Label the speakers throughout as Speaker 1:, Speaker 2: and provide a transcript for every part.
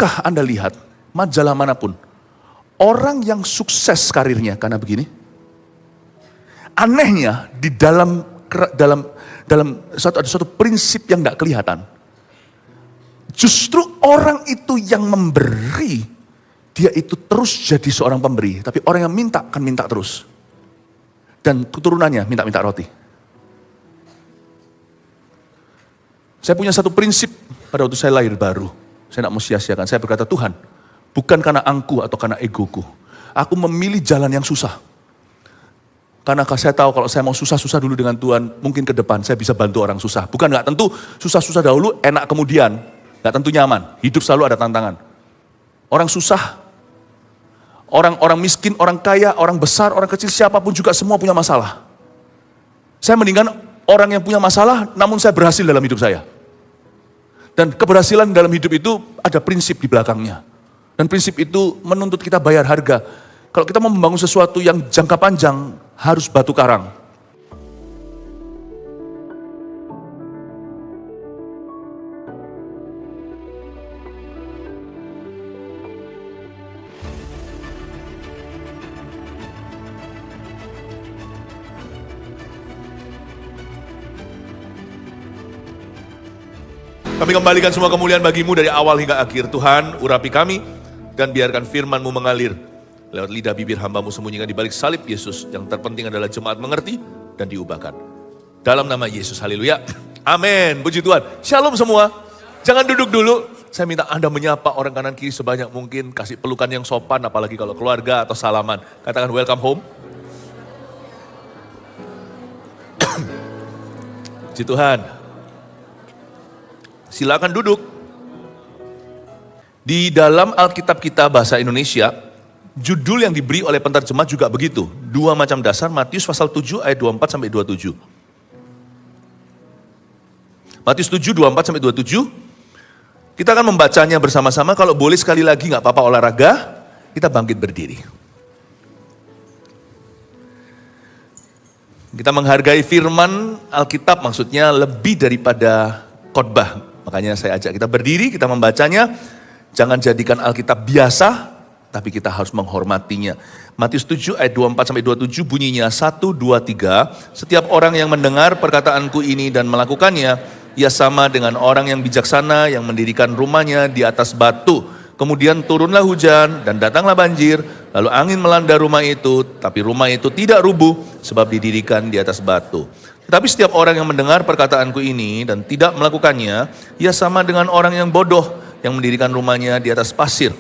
Speaker 1: pernahkah Anda lihat majalah manapun, orang yang sukses karirnya karena begini? Anehnya di dalam ada suatu prinsip yang gak kelihatan. Justru orang itu yang memberi, dia itu terus jadi seorang pemberi. Tapi orang yang minta akan minta terus. Dan keturunannya minta-minta roti. Saya punya satu prinsip pada waktu saya lahir baru. Saya tidak mau sia-siakan. Saya berkata, Tuhan, bukan karena angku atau karena egoku. Aku memilih jalan yang susah. Karena saya tahu kalau saya mau susah-susah dulu dengan Tuhan, mungkin ke depan saya bisa bantu orang susah. Bukan gak tentu susah-susah dahulu, enak kemudian. Gak tentu nyaman. Hidup selalu ada tantangan. Orang susah, orang miskin, orang kaya, orang besar, orang kecil, siapapun juga semua punya masalah. Saya mendingan orang yang punya masalah, namun saya berhasil dalam hidup saya. Dan keberhasilan dalam hidup itu ada prinsip di belakangnya. Dan prinsip itu menuntut kita bayar harga. Kalau kita mau membangun sesuatu yang jangka panjang, harus batu karang. Kami kembalikan semua kemuliaan bagimu dari awal hingga akhir. Tuhan, urapi kami dan biarkan firman-Mu mengalir lewat lidah bibir hamba-Mu, sembunyikan di balik salib Yesus. Yang terpenting adalah jemaat mengerti dan diubahkan. Dalam nama Yesus, haleluya. Amin, puji Tuhan. Shalom semua. Jangan duduk dulu. Saya minta Anda menyapa orang kanan kiri sebanyak mungkin. Kasih pelukan yang sopan, apalagi kalau keluarga atau salaman. Katakan welcome home. Puji Tuhan. Silakan duduk. Di dalam Alkitab kita bahasa Indonesia, judul yang diberi oleh penterjemah juga begitu. Dua macam dasar, Matius pasal 7 ayat 24 sampai 27. Matius 7, 24 sampai 27. Kita akan membacanya bersama-sama. Kalau boleh sekali lagi gak apa-apa olahraga, kita bangkit berdiri. Kita menghargai firman Alkitab, maksudnya lebih daripada khotbah. Makanya saya ajak kita berdiri, kita membacanya. Jangan jadikan Alkitab biasa, tapi kita harus menghormatinya. Matius 7 ayat 24 sampai 27 bunyinya 1, 2, 3. Setiap orang yang mendengar perkataanku ini dan melakukannya, ia sama dengan orang yang bijaksana yang mendirikan rumahnya di atas batu. Kemudian turunlah hujan dan datanglah banjir, lalu angin melanda rumah itu, tapi rumah itu tidak rubuh sebab didirikan di atas batu. Tetapi setiap orang yang mendengar perkataanku ini dan tidak melakukannya, ia sama dengan orang yang bodoh yang mendirikan rumahnya di atas pasir.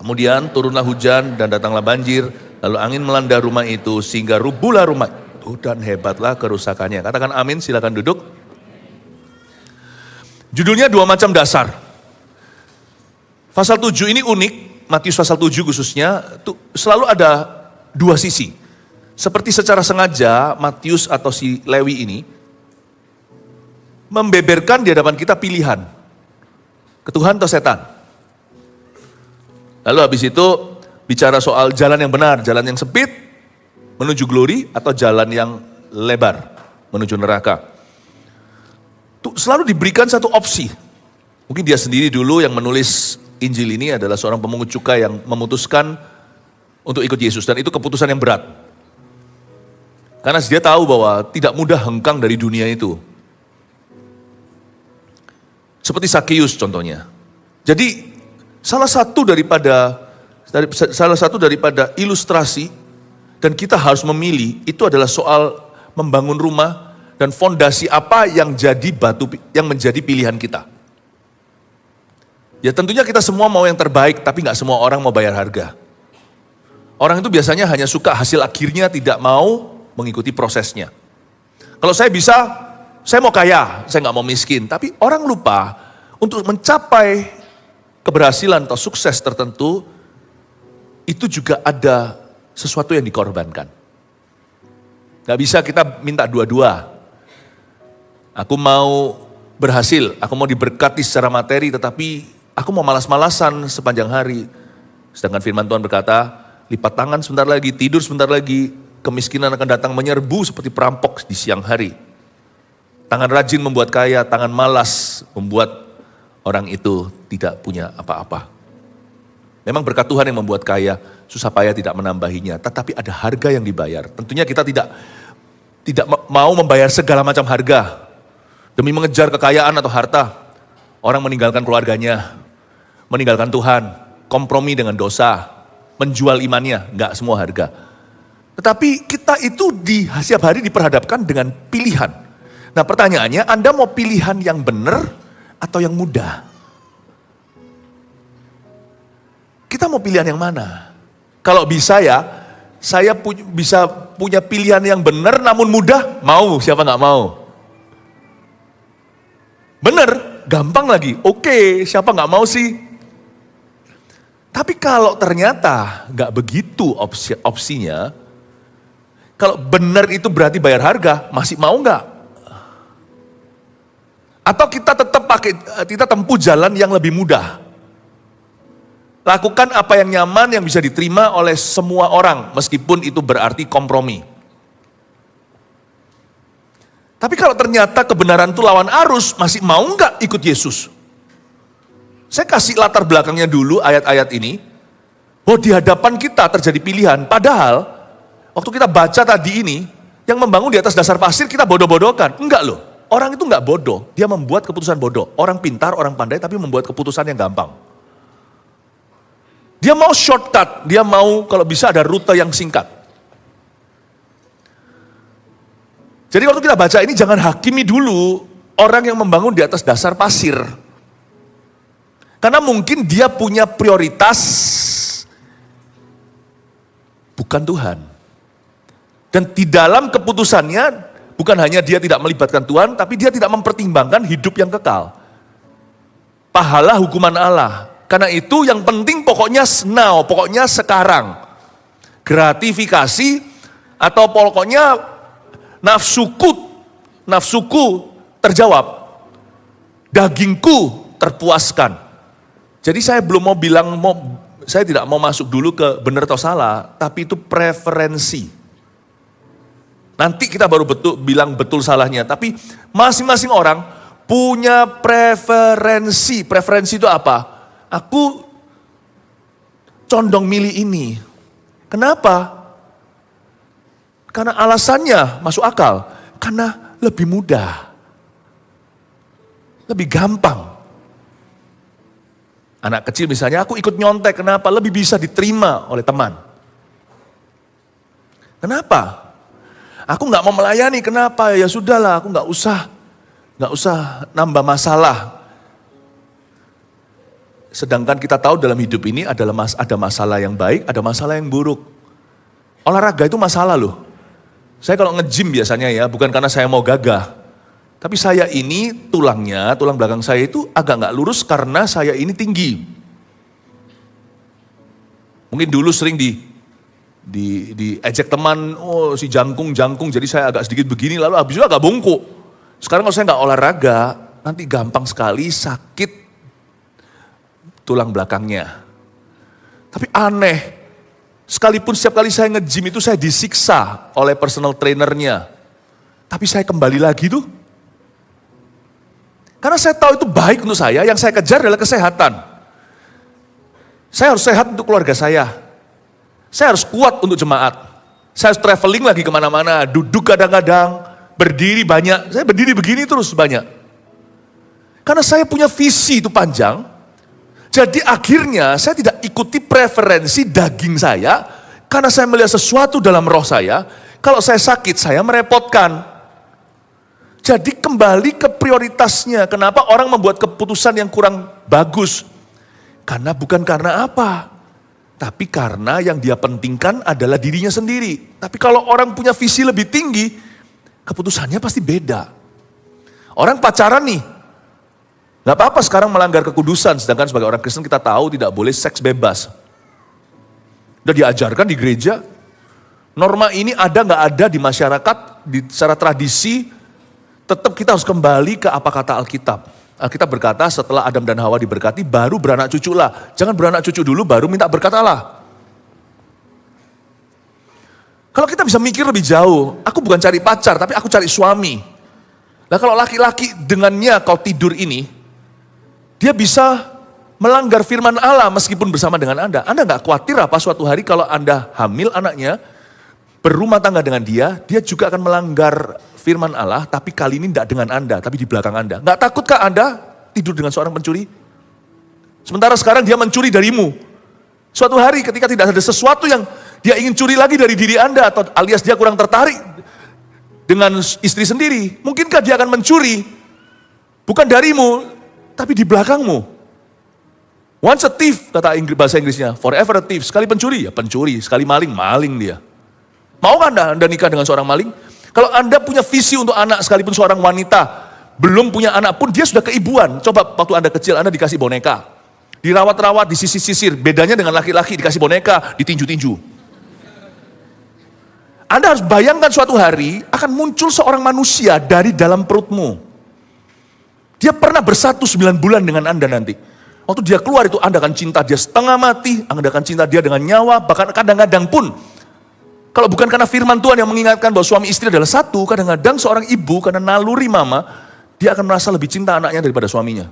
Speaker 1: Kemudian turunlah hujan dan datanglah banjir, lalu angin melanda rumah itu sehingga rubuhlah rumah itu dan hebatlah kerusakannya. Katakan amin, silakan duduk. Judulnya dua macam dasar. Pasal 7 ini unik, Matius pasal 7 khususnya, selalu ada dua sisi. Seperti secara sengaja Matius atau si Lewi ini membeberkan di hadapan kita pilihan. Ke Tuhan atau setan. Lalu habis itu bicara soal jalan yang benar, jalan yang sempit menuju glory atau jalan yang lebar menuju neraka. Selalu diberikan satu opsi. Mungkin dia sendiri dulu yang menulis Injil ini adalah seorang pemungut cukai yang memutuskan untuk ikut Yesus. Dan itu keputusan yang berat. Karena dia tahu bahwa tidak mudah hengkang dari dunia itu. Seperti Sakeus contohnya. Jadi salah satu daripada ilustrasi dan kita harus memilih itu adalah soal membangun rumah dan fondasi apa yang jadi batu yang menjadi pilihan kita. Ya tentunya kita semua mau yang terbaik, tapi gak semua orang mau bayar harga. Orang itu biasanya hanya suka hasil akhirnya, tidak mau mengikuti prosesnya. Kalau saya bisa, saya mau kaya, saya gak mau miskin. Tapi orang lupa untuk mencapai keberhasilan atau sukses tertentu, itu juga ada sesuatu yang dikorbankan. Gak bisa kita minta dua-dua. Aku mau berhasil, aku mau diberkati secara materi, tetapi aku mau malas-malasan sepanjang hari. Sedangkan firman Tuhan berkata, lipat tangan sebentar lagi, tidur sebentar lagi, kemiskinan akan datang menyerbu seperti perampok di siang hari. Tangan rajin membuat kaya, tangan malas membuat orang itu tidak punya apa-apa. Memang berkat Tuhan yang membuat kaya, susah payah tidak menambahinya. Tetapi ada harga yang dibayar. Tentunya kita tidak mau membayar segala macam harga. Demi mengejar kekayaan atau harta. Orang meninggalkan keluarganya, meninggalkan Tuhan, kompromi dengan dosa, menjual imannya, enggak semua harga. Tetapi kita itu di setiap hari diperhadapkan dengan pilihan. Nah pertanyaannya, Anda mau pilihan yang benar atau yang mudah? Kita mau pilihan yang mana? Kalau bisa ya, saya bisa punya pilihan yang benar namun mudah, mau, siapa nggak mau? Benar, gampang lagi, oke, siapa nggak mau sih? Tapi kalau ternyata nggak begitu opsinya, kalau benar itu berarti bayar harga, masih mau nggak? Atau kita tetap tempuh jalan yang lebih mudah? Lakukan apa yang nyaman, yang bisa diterima oleh semua orang, meskipun itu berarti kompromi. Tapi kalau ternyata kebenaran itu lawan arus, masih mau nggak ikut Yesus? Saya kasih latar belakangnya dulu ayat-ayat ini, bahwa di hadapan kita terjadi pilihan. Padahal, waktu kita baca tadi ini, yang membangun di atas dasar pasir kita bodoh-bodohkan. Enggak loh, orang itu enggak bodoh, dia membuat keputusan bodoh. Orang pintar, orang pandai, tapi membuat keputusan yang gampang. Dia mau shortcut, dia mau kalau bisa ada rute yang singkat. Jadi waktu kita baca ini jangan hakimi dulu orang yang membangun di atas dasar pasir. Karena mungkin dia punya prioritas bukan Tuhan. Dan di dalam keputusannya bukan hanya dia tidak melibatkan Tuhan, tapi dia tidak mempertimbangkan hidup yang kekal. Pahala hukuman Allah. Karena itu yang penting pokoknya now, pokoknya sekarang. Gratifikasi atau pokoknya nafsuku terjawab. Dagingku terpuaskan. Jadi saya belum mau bilang, saya tidak mau masuk dulu ke benar atau salah, tapi itu preferensi. Nanti kita baru bilang betul salahnya, tapi masing-masing orang punya preferensi. Preferensi itu apa? Aku condong milih ini. Kenapa? Karena alasannya masuk akal. Karena lebih mudah. Lebih gampang. Anak kecil misalnya, aku ikut nyontek. Kenapa? Lebih bisa diterima oleh teman. Kenapa? Aku nggak mau melayani. Kenapa? Ya sudahlah, aku nggak usah nambah masalah. Sedangkan kita tahu dalam hidup ini ada masalah yang baik, ada masalah yang buruk. Olahraga itu masalah loh. Saya kalau nge-gym biasanya ya, bukan karena saya mau gagah. Tapi saya ini tulang belakang saya itu agak nggak lurus karena saya ini tinggi. Mungkin dulu sering diejek teman, oh si jangkung, jadi saya agak sedikit begini, lalu habis itu agak bungkuk. Sekarang kalau saya nggak olahraga, nanti gampang sekali sakit tulang belakangnya. Tapi aneh, sekalipun setiap kali saya nge-gym itu saya disiksa oleh personal trainernya. Tapi saya kembali lagi tuh. Karena saya tahu itu baik untuk saya, yang saya kejar adalah kesehatan. Saya harus sehat untuk keluarga saya. Saya harus kuat untuk jemaat. Saya harus traveling lagi kemana-mana, duduk kadang-kadang, berdiri banyak. Saya berdiri begini terus banyak. Karena saya punya visi itu panjang. Jadi akhirnya saya tidak ikuti preferensi daging saya, karena saya melihat sesuatu dalam roh saya, kalau saya sakit saya merepotkan. Jadi kembali ke prioritasnya, kenapa orang membuat keputusan yang kurang bagus? Karena bukan karena apa, tapi karena yang dia pentingkan adalah dirinya sendiri. Tapi kalau orang punya visi lebih tinggi, keputusannya pasti beda. Orang pacaran nih, gak apa-apa sekarang melanggar kekudusan, sedangkan sebagai orang Kristen kita tahu tidak boleh seks bebas. Udah diajarkan di gereja, norma ini ada gak ada di masyarakat, secara tradisi, tetap kita harus kembali ke apa kata Alkitab. Alkitab berkata setelah Adam dan Hawa diberkati, baru beranak cucu lah. Jangan beranak cucu dulu, baru minta berkat Allah. Kalau kita bisa mikir lebih jauh, aku bukan cari pacar, tapi aku cari suami. Nah kalau laki-laki dengannya kau tidur ini, dia bisa melanggar firman Allah meskipun bersama dengan Anda. Anda nggak khawatir apa suatu hari kalau Anda hamil anaknya, berumah tangga dengan dia juga akan melanggar firman Allah, tapi kali ini tidak dengan Anda, tapi di belakang Anda. Nggak takutkah Anda tidur dengan seorang pencuri? Sementara sekarang dia mencuri darimu. Suatu hari ketika tidak ada sesuatu yang dia ingin curi lagi dari diri Anda, atau alias dia kurang tertarik dengan istri sendiri, mungkinkah dia akan mencuri bukan darimu, tapi di belakangmu? Once a thief, kata bahasa Inggrisnya, forever a thief. Sekali pencuri, ya pencuri. Sekali maling, maling dia. Maukah Anda nikah dengan seorang maling? Kalau Anda punya visi untuk anak, sekalipun seorang wanita, belum punya anak pun, dia sudah keibuan. Coba waktu Anda kecil, Anda dikasih boneka. Dirawat-rawat, disisir-sisir. Bedanya dengan laki-laki, dikasih boneka, ditinju-tinju. Anda harus bayangkan suatu hari, akan muncul seorang manusia dari dalam perutmu. Dia pernah bersatu 9 bulan dengan Anda nanti. Waktu dia keluar itu Anda akan cinta dia setengah mati, Anda akan cinta dia dengan nyawa, bahkan kadang-kadang pun, kalau bukan karena firman Tuhan yang mengingatkan bahwa suami istri adalah satu, kadang-kadang seorang ibu karena naluri mama, dia akan merasa lebih cinta anaknya daripada suaminya.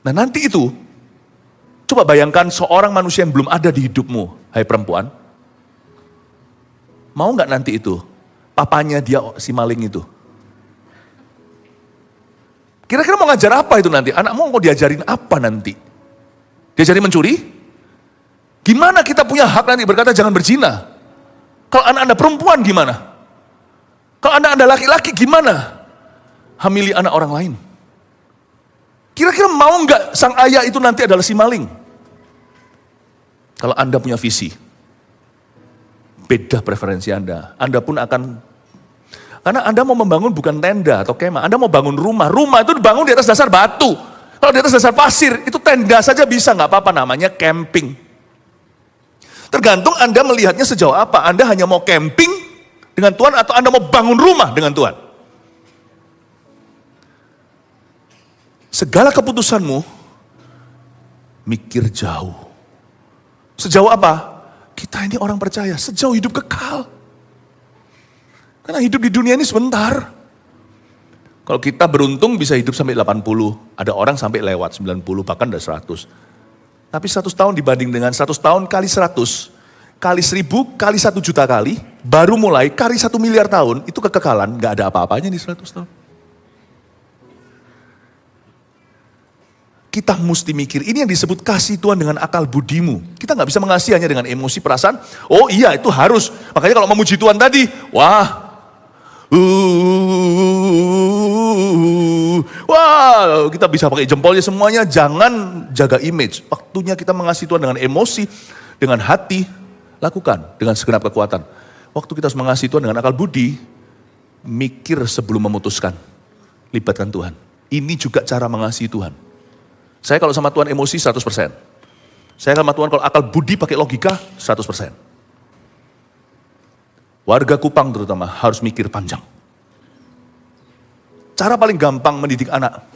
Speaker 1: Nah nanti itu, coba bayangkan seorang manusia yang belum ada di hidupmu, hai perempuan. Mau nggak nanti itu, papanya dia si maling itu? Kira-kira mau ngajar apa itu nanti? Anakmu mau diajarin apa nanti? Diajarin mencuri? Gimana kita punya hak nanti berkata jangan berzina? Kalau anak Anda perempuan gimana? Kalau Anda laki-laki gimana? Hamili anak orang lain. Kira-kira mau nggak sang ayah itu nanti adalah si maling? Kalau Anda punya visi, beda preferensi Anda. Anda pun akan, karena Anda mau membangun bukan tenda atau kemah, Anda mau bangun rumah. Rumah itu dibangun di atas dasar batu. Kalau di atas dasar pasir, itu tenda saja bisa, nggak apa-apa, namanya camping. Tergantung Anda melihatnya sejauh apa. Anda hanya mau camping dengan Tuhan atau Anda mau bangun rumah dengan Tuhan. Segala keputusanmu, mikir jauh. Sejauh apa? Kita ini orang percaya, sejauh hidup kekal. Karena hidup di dunia ini sebentar. Kalau kita beruntung bisa hidup sampai 80, ada orang sampai lewat 90, bahkan ada 100. Tapi 100 tahun dibanding dengan 100 tahun kali 100, kali 1000, kali 1 juta kali, baru mulai kali 1 miliar tahun, itu kekekalan, gak ada apa-apanya di 100 tahun. Kita mesti mikir, ini yang disebut kasih Tuhan dengan akal budimu. Kita gak bisa mengasihi hanya dengan emosi, perasaan, oh iya itu harus. Makanya kalau memuji Tuhan tadi, wah, wah, kita bisa pakai jempolnya semuanya, jangan jaga image. Waktunya kita mengasihi Tuhan dengan emosi, dengan hati, lakukan dengan segenap kekuatan. Waktu kita harus mengasihi Tuhan dengan akal budi, mikir sebelum memutuskan, libatkan Tuhan. Ini juga cara mengasihi Tuhan. Saya kalau sama Tuhan emosi 100%. Saya sama Tuhan kalau akal budi pakai logika 100%. Warga Kupang terutama harus mikir panjang. Cara paling gampang mendidik anak.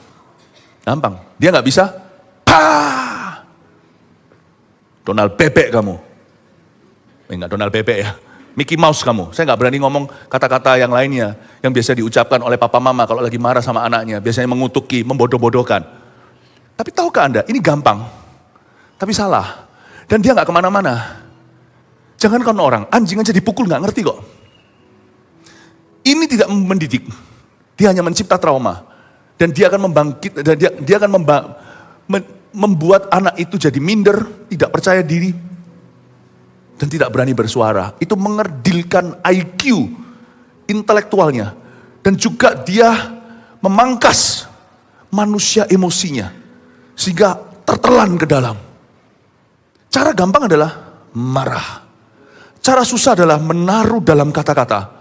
Speaker 1: Gampang. Dia nggak bisa. Pah! Donald bebek kamu. Enggak Donald bebek ya. Mickey Mouse kamu. Saya nggak berani ngomong kata-kata yang lainnya. Yang biasa diucapkan oleh papa mama kalau lagi marah sama anaknya. Biasanya mengutuki, membodoh-bodohkan. Tapi tahukah Anda, ini gampang. Tapi salah. Dan dia nggak kemana-mana. Jangankan orang, anjing aja dipukul nggak ngerti kok. Ini tidak mendidik. Dia hanya mencipta trauma. Dan dia akan membangkit, dan dia akan membuat anak itu jadi minder, tidak percaya diri, dan tidak berani bersuara. Itu mengerdilkan IQ intelektualnya. Dan juga dia memangkas manusia emosinya. Sehingga tertelan ke dalam. Cara gampang adalah marah. Cara susah adalah menaruh dalam kata-kata.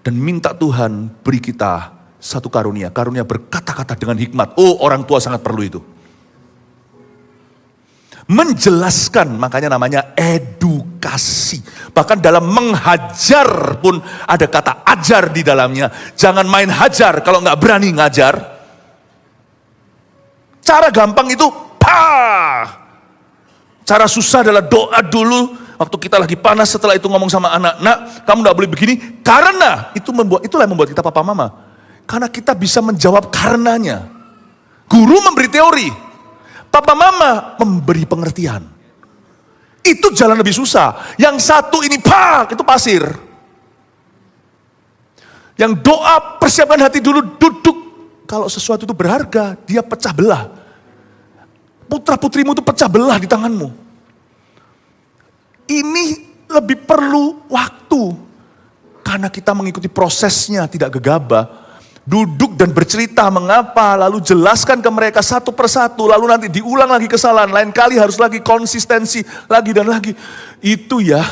Speaker 1: Dan minta Tuhan beri kita satu karunia. Karunia berkata-kata dengan hikmat. Oh, orang tua sangat perlu itu. Menjelaskan, makanya namanya edukasi. Bahkan dalam menghajar pun ada kata ajar di dalamnya. Jangan main hajar kalau nggak berani ngajar. Cara gampang itu, cara susah adalah doa dulu. Waktu kita lagi panas, setelah itu ngomong sama anak, nak, kamu gak boleh begini, karena itulah yang membuat kita papa mama. Karena kita bisa menjawab karenanya. Guru memberi teori, Papa mama memberi pengertian. Itu jalan lebih susah. Yang satu ini itu pasir. Yang doa persiapkan hati dulu, duduk. Kalau sesuatu itu berharga, dia pecah belah. Putra putrimu itu pecah belah di tanganmu. Ini lebih perlu waktu. Karena kita mengikuti prosesnya, tidak gegabah. Duduk dan bercerita mengapa, lalu jelaskan ke mereka satu persatu, lalu nanti diulang lagi kesalahan, lain kali harus lagi konsistensi, lagi dan lagi. Itu ya,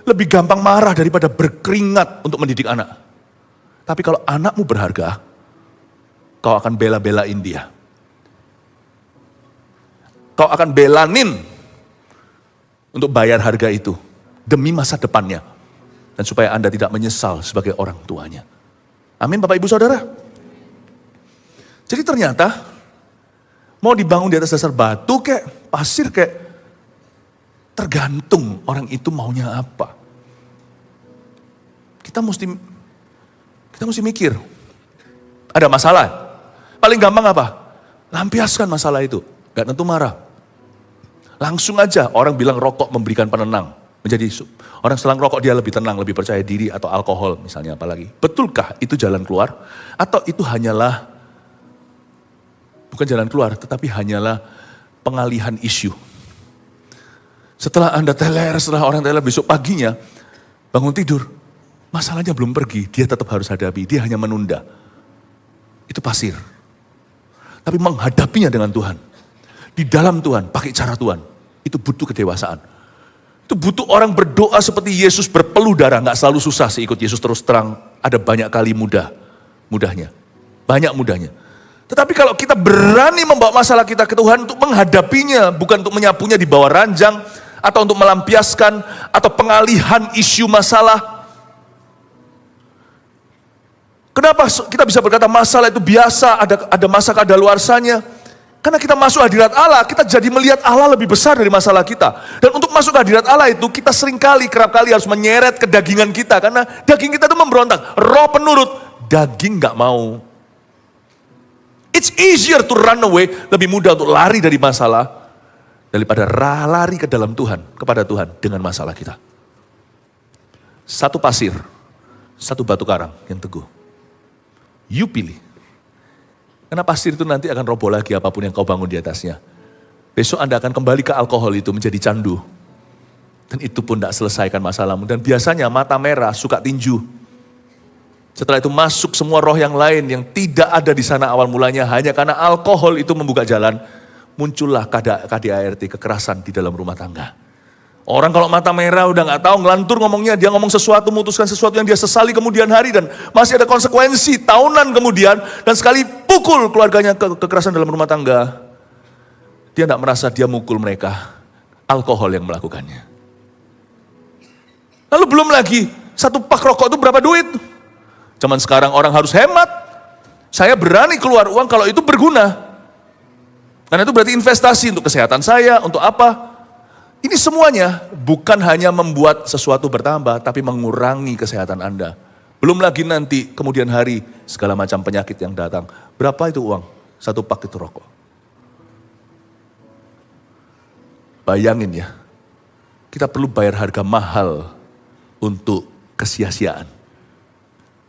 Speaker 1: lebih gampang marah daripada berkeringat untuk mendidik anak. Tapi kalau anakmu berharga, kau akan bela-belain dia. Kau akan belanin untuk bayar harga itu, demi masa depannya. Dan supaya Anda tidak menyesal sebagai orang tuanya. Amin Bapak Ibu Saudara. Jadi ternyata mau dibangun di atas dasar batu kayak pasir kayak tergantung orang itu maunya apa. Kita mesti mikir. Ada masalah. Paling gampang apa? Lampiaskan masalah itu. Gak tentu marah. Langsung aja orang bilang rokok memberikan penenang. Menjadi orang setelah rokok dia lebih tenang, lebih percaya diri atau alkohol misalnya apalagi. Betulkah itu jalan keluar? Atau itu hanyalah, bukan jalan keluar tetapi hanyalah pengalihan isu. Setelah Anda teler, setelah orang teler besok paginya bangun tidur, masalahnya belum pergi, dia tetap harus hadapi, dia hanya menunda. Itu pasir. Tapi menghadapinya dengan Tuhan. Di dalam Tuhan, pakai cara Tuhan. Itu butuh kedewasaan. Itu butuh orang berdoa seperti Yesus berpeluh darah. Gak selalu susah sih ikut Yesus terus terang. Ada banyak kali mudahnya. Banyak mudahnya. Tetapi kalau kita berani membawa masalah kita ke Tuhan untuk menghadapinya. Bukan untuk menyapunya di bawah ranjang. Atau untuk melampiaskan. Atau pengalihan isu masalah. Kenapa kita bisa berkata masalah itu biasa. Ada masa kadaluarsanya. Karena kita masuk hadirat Allah, kita jadi melihat Allah lebih besar dari masalah kita. Dan untuk masuk ke hadirat Allah itu, kita kerap kali harus menyeret kedagingan kita. Karena daging kita itu memberontak. Roh penurut, daging gak mau. It's easier to run away, lebih mudah untuk lari dari masalah. Daripada lari ke dalam Tuhan, kepada Tuhan dengan masalah kita. Satu pasir, satu batu karang yang teguh. You pilih. Karena pasir itu nanti akan roboh lagi apapun yang kau bangun di atasnya. Besok Anda akan kembali ke alkohol itu menjadi candu. Dan itu pun tidak selesaikan masalahmu. Dan biasanya mata merah suka tinju. Setelah itu masuk semua roh yang lain yang tidak ada di sana awal mulanya. Hanya karena alkohol itu membuka jalan. Muncullah KDART, kekerasan di dalam rumah tangga. Orang kalau mata merah udah gak tahu ngelantur ngomongnya. Dia ngomong sesuatu, memutuskan sesuatu yang dia sesali kemudian hari. Dan masih ada konsekuensi tahunan kemudian. Dan sekali pukul keluarganya kekerasan dalam rumah tangga. Dia gak merasa dia mukul mereka. Alkohol yang melakukannya. Lalu belum lagi, satu pak rokok itu berapa duit? Zaman sekarang orang harus hemat. Saya berani keluar uang kalau itu berguna. Karena itu berarti investasi untuk kesehatan saya, untuk apa? Ini semuanya bukan hanya membuat sesuatu bertambah, tapi mengurangi kesehatan Anda. Belum lagi nanti kemudian hari segala macam penyakit yang datang. Berapa itu uang? Satu pak itu rokok. Bayangin ya, kita perlu bayar harga mahal untuk kesia-siaan.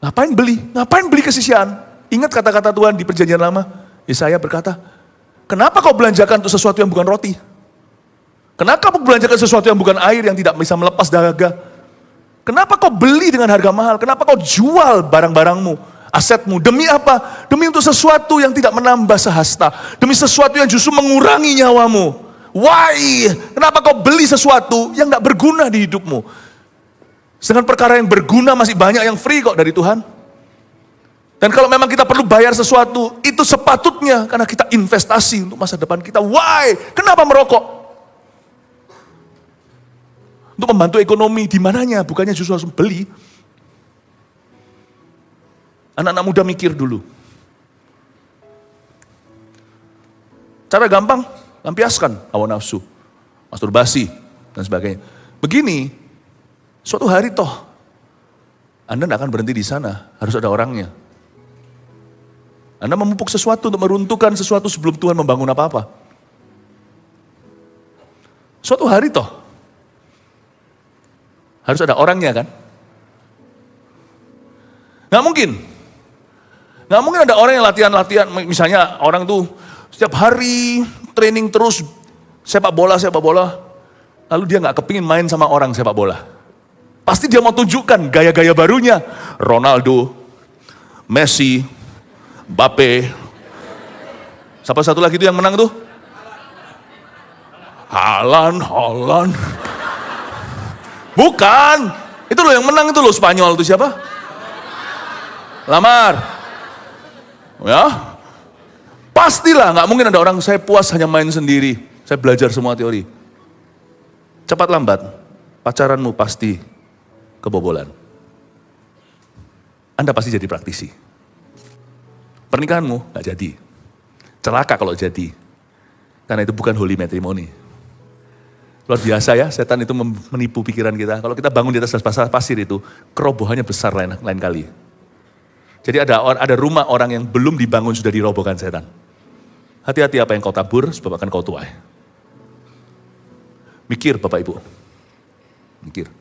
Speaker 1: Ngapain beli? Ngapain beli kesia-siaan? Ingat kata-kata Tuhan di perjanjian lama. Yesaya berkata, kenapa kau belanjakan untuk sesuatu yang bukan roti? Kenapa kau belanjakan sesuatu yang bukan air yang tidak bisa melepas dahaga? Kenapa kau beli dengan harga mahal? Kenapa kau jual barang-barangmu, asetmu? Demi apa? Demi untuk sesuatu yang tidak menambah sehasta. Demi sesuatu yang justru mengurangi nyawamu. Why? Kenapa kau beli sesuatu yang gak berguna di hidupmu? Sedangkan perkara yang berguna masih banyak yang free kok dari Tuhan. Dan kalau memang kita perlu bayar sesuatu, itu sepatutnya karena kita investasi untuk masa depan kita. Why? Kenapa merokok? Untuk membantu ekonomi, di mananya? Bukannya justru harus beli. Anak-anak muda mikir dulu. Cara gampang, lampiaskan hawa nafsu, masturbasi, dan sebagainya. Begini, suatu hari toh, Anda tidak akan berhenti di sana, harus ada orangnya. Anda memupuk sesuatu untuk meruntuhkan sesuatu sebelum Tuhan membangun apa-apa. Suatu hari toh, harus ada orangnya kan? Nggak mungkin. Nggak mungkin ada orang yang latihan-latihan, misalnya orang tuh setiap hari training terus sepak bola, lalu dia nggak kepingin main sama orang sepak bola. Pasti dia mau tunjukkan gaya-gaya barunya. Ronaldo, Messi, Mbappe. Siapa satu lagi tuh yang menang tuh? Haaland. Bukan, itu loh yang menang itu loh Spanyol itu siapa? Lamar. Ya, pastilah nggak mungkin ada orang saya puas hanya main sendiri, saya belajar semua teori. Cepat lambat, pacaranmu pasti kebobolan. Anda pasti jadi praktisi. Pernikahanmu nggak jadi, celaka kalau jadi, karena itu bukan holy matrimony. Luar biasa ya, setan itu menipu pikiran kita. Kalau kita bangun di atas pasir itu, kerobohannya besar lain kali. Jadi ada rumah orang yang belum dibangun sudah dirobohkan setan. Hati-hati apa yang kau tabur, sebab akan kau tuai. Mikir Bapak Ibu. Mikir.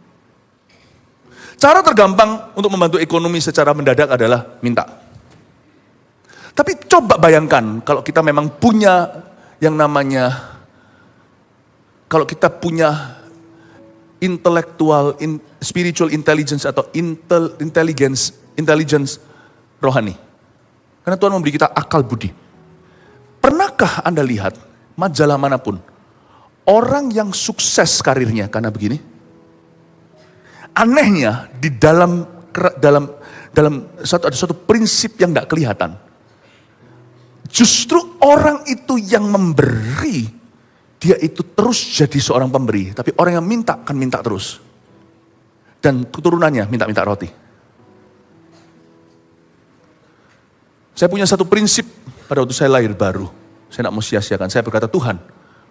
Speaker 1: Cara tergampang untuk membantu ekonomi secara mendadak adalah minta. Tapi coba bayangkan kalau kita memang punya yang namanya, kalau kita punya intelektual, spiritual intelligence atau intelligence rohani. Karena Tuhan memberi kita akal budi. Pernahkah Anda lihat majalah manapun, orang yang sukses karirnya karena begini? Anehnya di dalam ada suatu prinsip yang tidak kelihatan. Justru orang itu yang memberi, dia itu terus jadi seorang pemberi. Tapi orang yang minta akan minta terus. Dan keturunannya minta-minta roti. Saya punya satu prinsip pada waktu saya lahir baru. Saya tidak mau sia-siakan. Saya berkata, Tuhan,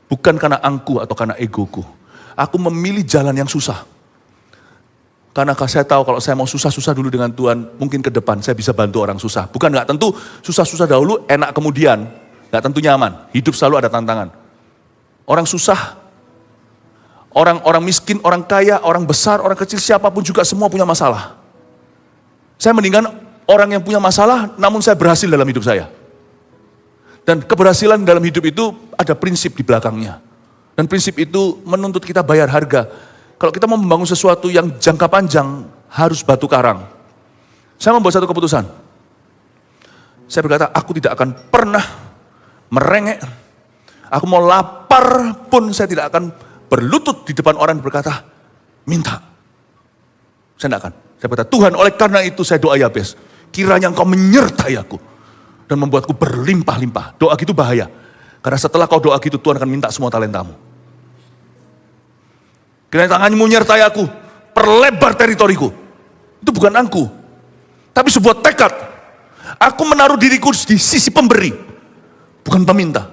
Speaker 1: bukan karena angku atau karena egoku. Aku memilih jalan yang susah. Karena saya tahu kalau saya mau susah-susah dulu dengan Tuhan, mungkin ke depan saya bisa bantu orang susah. Bukan nggak tentu susah-susah dahulu, enak kemudian. Nggak tentu nyaman. Hidup selalu ada tantangan. Orang susah, orang miskin, orang kaya, orang besar, orang kecil, siapapun juga semua punya masalah. Saya mendingan orang yang punya masalah, namun saya berhasil dalam hidup saya. Dan keberhasilan dalam hidup itu ada prinsip di belakangnya. Dan prinsip itu menuntut kita bayar harga. Kalau kita mau membangun sesuatu yang jangka panjang, harus batu karang. Saya membuat satu keputusan. Saya berkata, aku tidak akan pernah merengek. Aku mau lapar pun saya tidak akan berlutut di depan orang berkata, minta. Saya tidak akan. Saya berkata, Tuhan, oleh karena itu saya doa Yabes. Kiranya engkau menyertai aku. Dan membuatku berlimpah-limpah. Doa gitu bahaya. Karena setelah kau doa gitu, Tuhan akan minta semua talentamu. Kiranya tanganmu menyertai aku. Perlebar teritoriku. Itu bukan angku. Tapi sebuah tekad. Aku menaruh diriku di sisi pemberi. Bukan peminta.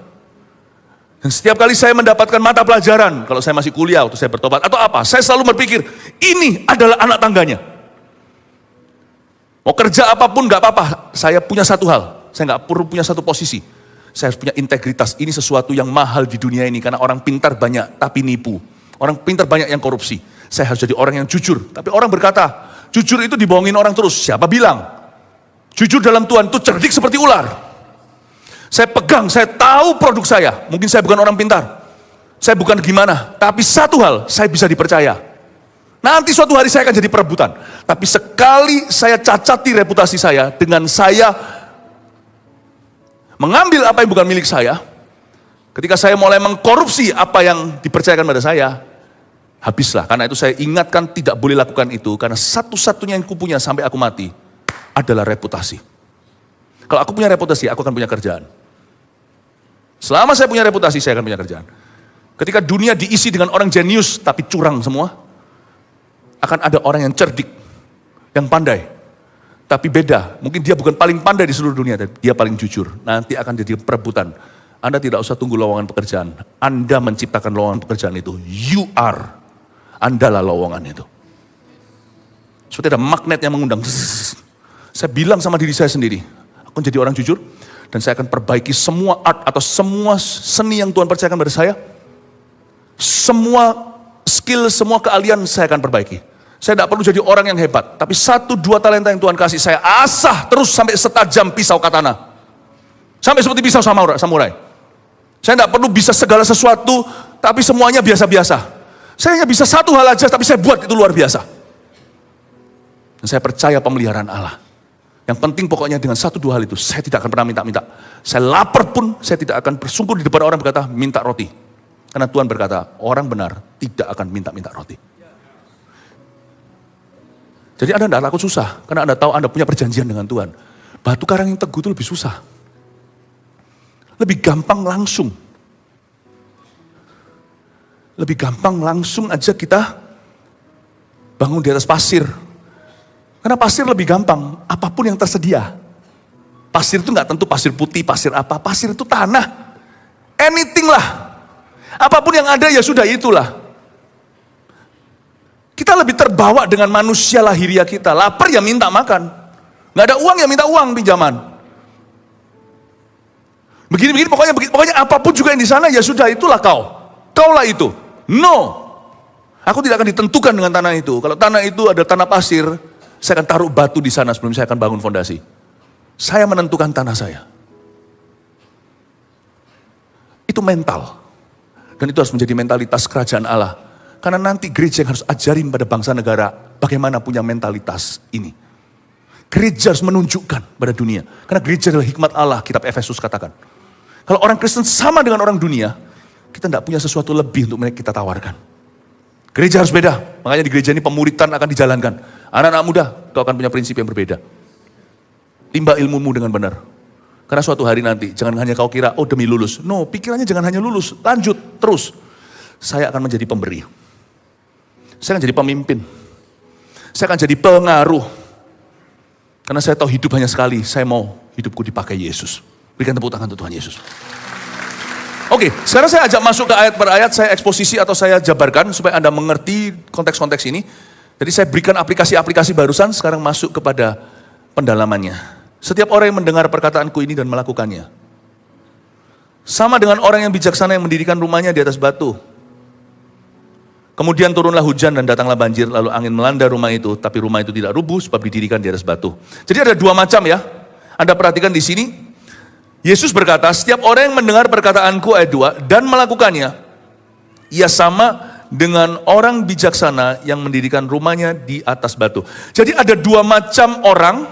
Speaker 1: Dan setiap kali saya mendapatkan mata pelajaran. Kalau saya masih kuliah, atau saya bertobat, atau apa. Saya selalu berpikir, ini adalah anak tangganya. Mau kerja apapun gak apa-apa, saya punya satu hal, saya gak perlu punya satu posisi. Saya harus punya integritas, ini sesuatu yang mahal di dunia ini, karena orang pintar banyak tapi nipu. Orang pintar banyak yang korupsi. Saya harus jadi orang yang jujur. Tapi orang berkata, jujur itu dibohongin orang terus. Siapa bilang? Jujur dalam Tuhan itu cerdik seperti ular. Saya pegang, saya tahu produk saya. Mungkin saya bukan orang pintar. Saya bukan gimana, tapi satu hal, saya bisa dipercaya. Nanti suatu hari saya akan jadi perebutan. Tapi sekali saya cacati reputasi saya dengan saya mengambil apa yang bukan milik saya, ketika saya mulai mengkorupsi apa yang dipercayakan pada saya, habislah. Karena itu saya ingatkan tidak boleh lakukan itu, karena satu-satunya yang kupunya sampai aku mati adalah reputasi. Kalau aku punya reputasi, aku akan punya kerjaan. Selama saya punya reputasi, saya akan punya kerjaan. Ketika dunia diisi dengan orang jenius tapi curang semua, akan ada orang yang cerdik, yang pandai. Tapi beda, mungkin dia bukan paling pandai di seluruh dunia, tapi dia paling jujur. Nanti akan jadi perebutan. Anda tidak usah tunggu lowongan pekerjaan. Anda menciptakan lowongan pekerjaan itu. You are. Andalah lowongan itu. Seperti ada magnet yang mengundang. Saya bilang sama diri saya sendiri, aku jadi orang jujur, dan saya akan perbaiki semua art atau semua seni yang Tuhan percayakan pada saya. Semua skill, semua keahlian saya akan perbaiki. Saya tidak perlu jadi orang yang hebat, tapi 1-2 talenta yang Tuhan kasih, saya asah terus sampai setajam pisau katana. Sampai seperti pisau samurai. Saya tidak perlu bisa segala sesuatu, tapi semuanya biasa-biasa. Saya hanya bisa satu hal aja, tapi saya buat itu luar biasa. Dan saya percaya pemeliharaan Allah. Yang penting pokoknya dengan 1-2 hal itu, saya tidak akan pernah minta-minta. Saya lapar pun, saya tidak akan bersungguh di depan orang berkata, minta roti. Karena Tuhan berkata, orang benar tidak akan minta-minta roti. Jadi Anda tidak takut susah, karena Anda tahu Anda punya perjanjian dengan Tuhan. Batu karang yang teguh itu lebih susah. Lebih gampang langsung. Lebih gampang langsung aja kita bangun di atas pasir. Karena pasir lebih gampang, apapun yang tersedia. Pasir itu nggak tentu pasir putih, pasir apa. Pasir itu tanah. Anything lah. Apapun yang ada ya sudah itulah. Kita lebih terbawa dengan manusia lahiriah kita. Lapar ya minta makan. Nggak ada uang ya minta uang pinjaman. Begini-begini pokoknya apapun juga yang di sana ya sudah itulah kau. Kaulah itu. No. Aku tidak akan ditentukan dengan tanah itu. Kalau tanah itu ada tanah pasir, saya akan taruh batu di sana sebelum saya akan bangun fondasi. Saya menentukan tanah saya. Itu mental. Dan itu harus menjadi mentalitas kerajaan Allah. Karena nanti gereja yang harus ajarin pada bangsa negara bagaimana punya mentalitas ini. Gereja harus menunjukkan pada dunia. Karena gereja adalah hikmat Allah, kitab Efesus katakan. Kalau orang Kristen sama dengan orang dunia, kita tidak punya sesuatu lebih untuk mereka kita tawarkan. Gereja harus beda. Makanya di gereja ini pemuritan akan dijalankan. Anak-anak muda, kau akan punya prinsip yang berbeda. Timba ilmumu dengan benar. Karena suatu hari nanti, jangan hanya kau kira, oh demi lulus. No, pikirannya jangan hanya lulus, lanjut, terus. Saya akan menjadi pemberi. Saya akan jadi pemimpin. Saya akan jadi pengaruh. Karena saya tahu hidup hanya sekali, saya mau hidupku dipakai Yesus. Berikan tepuk tangan untuk Tuhan Yesus. Oke, sekarang saya ajak masuk ke ayat per ayat, saya eksposisi atau saya jabarkan supaya Anda mengerti konteks-konteks ini. Jadi saya berikan aplikasi-aplikasi barusan, sekarang masuk kepada pendalamannya. Setiap orang yang mendengar perkataanku ini dan melakukannya. Sama dengan orang yang bijaksana yang mendirikan rumahnya di atas batu. Kemudian turunlah hujan dan datanglah banjir, lalu angin melanda rumah itu, tapi rumah itu tidak rubuh sebab didirikan di atas batu. Jadi ada 2 macam ya. Anda perhatikan di sini. Yesus berkata, setiap orang yang mendengar perkataanku ayat 2 dan melakukannya, ia sama dengan orang bijaksana yang mendirikan rumahnya di atas batu. Jadi ada 2 macam orang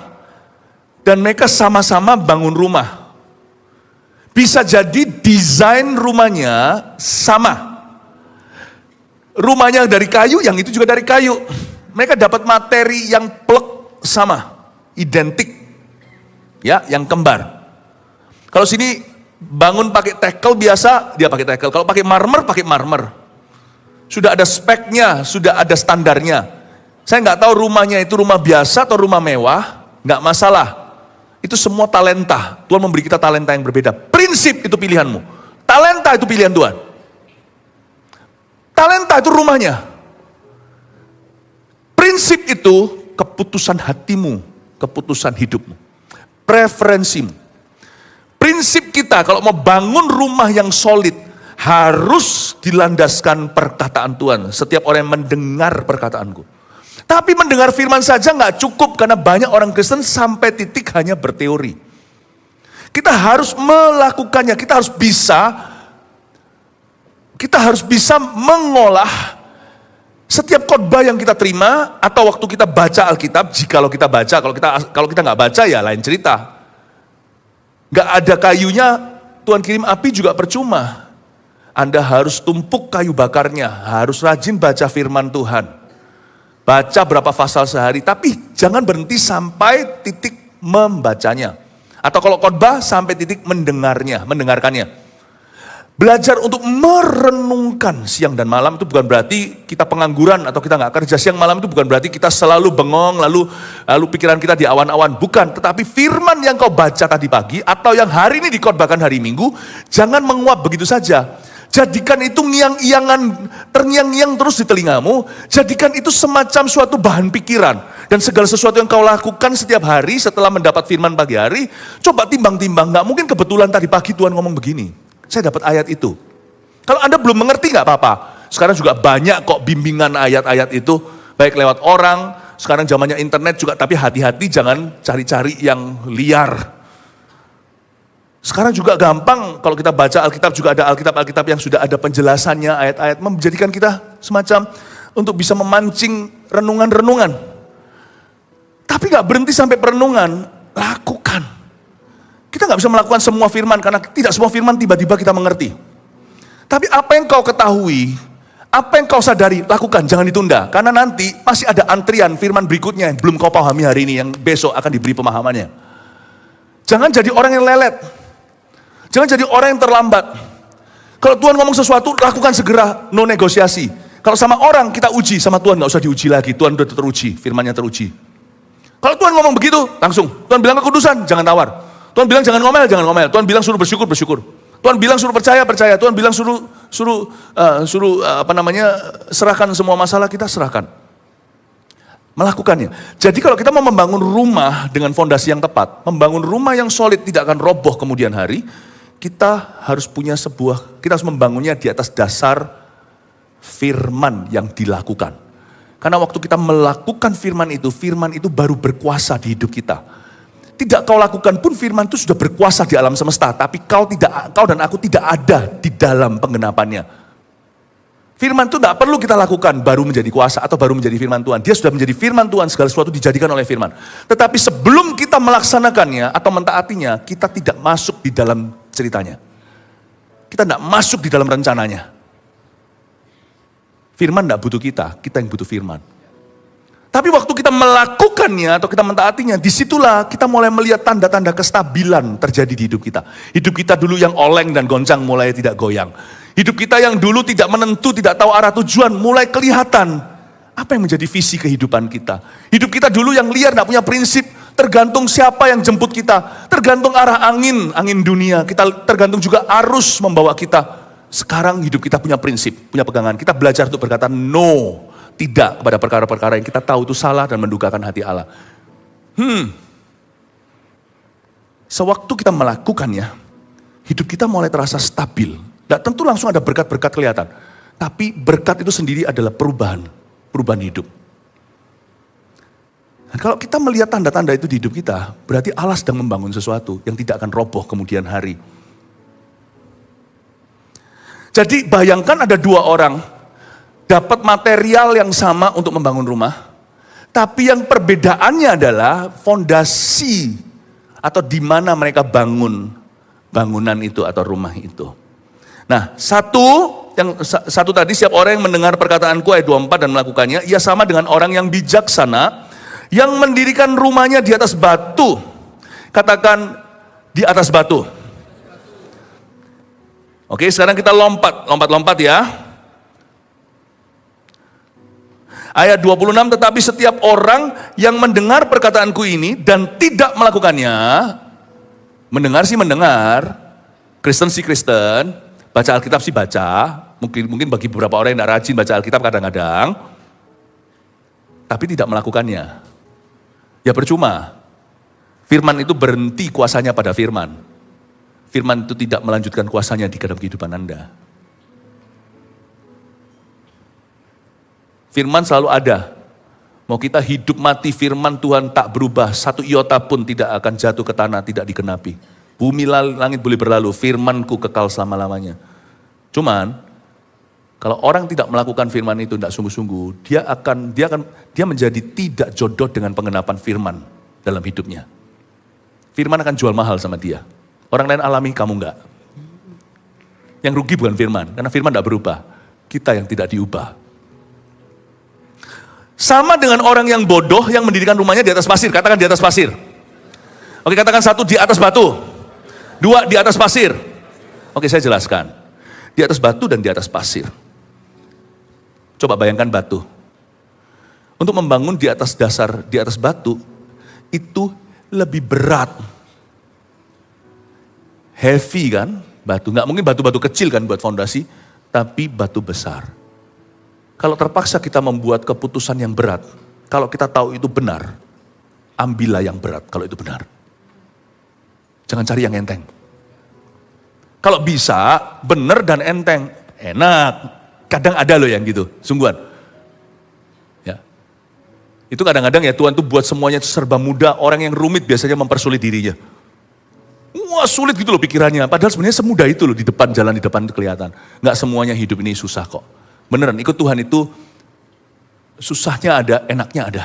Speaker 1: dan mereka sama-sama bangun rumah. Bisa jadi desain rumahnya sama. Rumahnya dari kayu, yang itu juga dari kayu. Mereka dapat materi yang plek sama, identik. Ya, yang kembar. Kalau sini bangun pakai tekel biasa, dia pakai tekel. Kalau pakai marmer, pakai marmer. Sudah ada speknya, sudah ada standarnya. Saya nggak tahu rumahnya itu rumah biasa atau rumah mewah, nggak masalah. Itu semua talenta. Tuhan memberi kita talenta yang berbeda. Prinsip itu pilihanmu. Talenta itu pilihan Tuhan. Talenta itu rumahnya. Prinsip itu keputusan hatimu, keputusan hidupmu, preferensimu. Prinsip kita kalau mau bangun rumah yang solid harus dilandaskan perkataan Tuhan. Setiap orang yang mendengar perkataanku. Tapi mendengar firman saja nggak cukup karena banyak orang Kristen sampai titik hanya berteori. Kita harus melakukannya, kita harus bisa mengolah setiap khotbah yang kita terima atau waktu kita baca Alkitab. Jikalau kita baca, kalau kita nggak baca ya lain cerita. Nggak ada kayunya, Tuhan kirim api juga percuma. Anda harus tumpuk kayu bakarnya, harus rajin baca firman Tuhan. Baca berapa pasal sehari, tapi jangan berhenti sampai titik membacanya. Atau kalau khotbah sampai titik mendengarkannya. Belajar untuk merenungkan siang dan malam itu bukan berarti kita pengangguran atau kita nggak kerja. Siang malam itu bukan berarti kita selalu bengong, lalu pikiran kita di awan-awan. Bukan, tetapi firman yang kau baca tadi pagi atau yang hari ini dikhotbahkan hari Minggu, jangan menguap begitu saja. Jadikan itu ngiang-iangan, terngiang-ngiang terus di telingamu. Jadikan itu semacam suatu bahan pikiran. Dan segala sesuatu yang kau lakukan setiap hari setelah mendapat firman pagi hari, coba timbang-timbang. Nggak mungkin kebetulan tadi pagi Tuhan ngomong begini. Saya dapat ayat itu. Kalau Anda belum mengerti nggak apa-apa. Sekarang juga banyak kok bimbingan ayat-ayat itu, baik lewat orang, sekarang zamannya internet juga, tapi hati-hati jangan cari-cari yang liar. Sekarang juga gampang kalau kita baca Alkitab, juga ada Alkitab yang sudah ada penjelasannya, ayat-ayat menjadikan kita semacam untuk bisa memancing renungan-renungan. Tapi gak berhenti sampai perenungan, lakukan. Kita gak bisa melakukan semua firman, karena tidak semua firman tiba-tiba kita mengerti. Tapi apa yang kau ketahui, apa yang kau sadari, lakukan, jangan ditunda. Karena nanti masih ada antrian firman berikutnya yang belum kau pahami hari ini, yang besok akan diberi pemahamannya. Jangan jadi orang yang lelet. Jangan jadi orang yang terlambat. Kalau Tuhan ngomong sesuatu, lakukan segera, no negosiasi. Kalau sama orang kita uji, sama Tuhan gak usah diuji lagi. Tuhan udah teruji, firmannya teruji. Kalau Tuhan ngomong begitu, langsung. Tuhan bilang kekudusan, jangan tawar. Tuhan bilang jangan ngomel, jangan ngomel. Tuhan bilang suruh bersyukur, bersyukur. Tuhan bilang suruh percaya, percaya. Tuhan bilang suruh serahkan semua masalah kita, serahkan. Melakukannya. Jadi kalau kita mau membangun rumah dengan fondasi yang tepat, membangun rumah yang solid tidak akan roboh kemudian hari, kita harus membangunnya di atas dasar firman yang dilakukan. Karena waktu kita melakukan firman itu baru berkuasa di hidup kita. Tidak kau lakukan pun firman itu sudah berkuasa di alam semesta, tapi kau dan aku tidak ada di dalam penggenapannya. Firman itu tidak perlu kita lakukan baru menjadi kuasa atau baru menjadi firman Tuhan. Dia sudah menjadi firman Tuhan, segala sesuatu dijadikan oleh firman. Tetapi sebelum kita melaksanakannya atau mentaatinya, kita tidak masuk di dalam ceritanya. Kita tidak masuk di dalam rencananya. Firman tidak butuh kita yang butuh firman. Tapi waktu kita melakukannya atau kita mentaatinya, disitulah kita mulai melihat tanda-tanda kestabilan terjadi di hidup kita. Hidup kita dulu yang oleng dan goncang mulai tidak goyang. Hidup kita yang dulu tidak menentu, tidak tahu arah tujuan, mulai kelihatan apa yang menjadi visi kehidupan kita. Hidup kita dulu yang liar, tidak punya prinsip, tergantung siapa yang jemput kita, tergantung arah angin dunia, kita tergantung juga arus membawa kita. Sekarang hidup kita punya prinsip, punya pegangan. Kita belajar untuk berkata no, tidak kepada perkara-perkara yang kita tahu itu salah dan mendukakan hati Allah. Sewaktu kita melakukannya, hidup kita mulai terasa stabil. Tidak tentu langsung ada berkat-berkat kelihatan. Tapi berkat itu sendiri adalah perubahan hidup. Dan kalau kita melihat tanda-tanda itu di hidup kita, berarti Allah sedang membangun sesuatu yang tidak akan roboh kemudian hari. Jadi bayangkan ada dua orang, dapat material yang sama untuk membangun rumah, tapi yang perbedaannya adalah fondasi atau di mana mereka bangun bangunan itu atau rumah itu. Nah, satu tadi, siap orang yang mendengar perkataanku ayat 24 dan melakukannya, ia sama dengan orang yang bijaksana yang mendirikan rumahnya di atas batu. Katakan di atas batu. Oke, sekarang kita lompat ya. Ayat 26, tetapi setiap orang yang mendengar perkataanku ini dan tidak melakukannya, mendengar sih mendengar, Kristen sih Kristen, baca Alkitab sih baca, mungkin bagi beberapa orang yang tidak rajin baca Alkitab kadang-kadang, tapi tidak melakukannya, ya percuma. Firman itu berhenti kuasanya pada firman. Firman itu tidak melanjutkan kuasanya di dalam kehidupan Anda. Firman selalu ada. Mau kita hidup mati, firman Tuhan tak berubah. Satu iota pun tidak akan jatuh ke tanah, tidak digenapi. Bumi langit boleh berlalu, firmanku kekal selama-lamanya. Cuman, kalau orang tidak melakukan firman itu tidak sungguh-sungguh, dia menjadi tidak jodoh dengan pengenapan firman dalam hidupnya. Firman akan jual mahal sama dia. Orang lain alami, kamu enggak. Yang rugi bukan firman, karena firman tidak berubah. Kita yang tidak diubah. Sama dengan orang yang bodoh yang mendirikan rumahnya di atas pasir. Katakan di atas pasir. Oke, katakan satu, di atas batu. Dua, di atas pasir. Oke, saya jelaskan. Di atas batu dan di atas pasir. Coba bayangkan batu. Untuk membangun di atas batu, itu lebih berat. Heavy kan, batu. Nggak mungkin batu-batu kecil kan buat fondasi, tapi batu besar. Kalau terpaksa kita membuat keputusan yang berat, kalau kita tahu itu benar, ambillah yang berat kalau itu benar. Jangan cari yang enteng. Kalau bisa, benar dan enteng, enak, kadang ada loh yang gitu, sungguhan. Ya. Itu kadang-kadang ya Tuhan tuh buat semuanya serba mudah, orang yang rumit biasanya mempersulit dirinya. Wah sulit gitu loh pikirannya, padahal sebenarnya semudah itu loh di depan, jalan di depan itu kelihatan. Nggak semuanya hidup ini susah kok. Beneran ikut Tuhan itu susahnya ada, enaknya ada.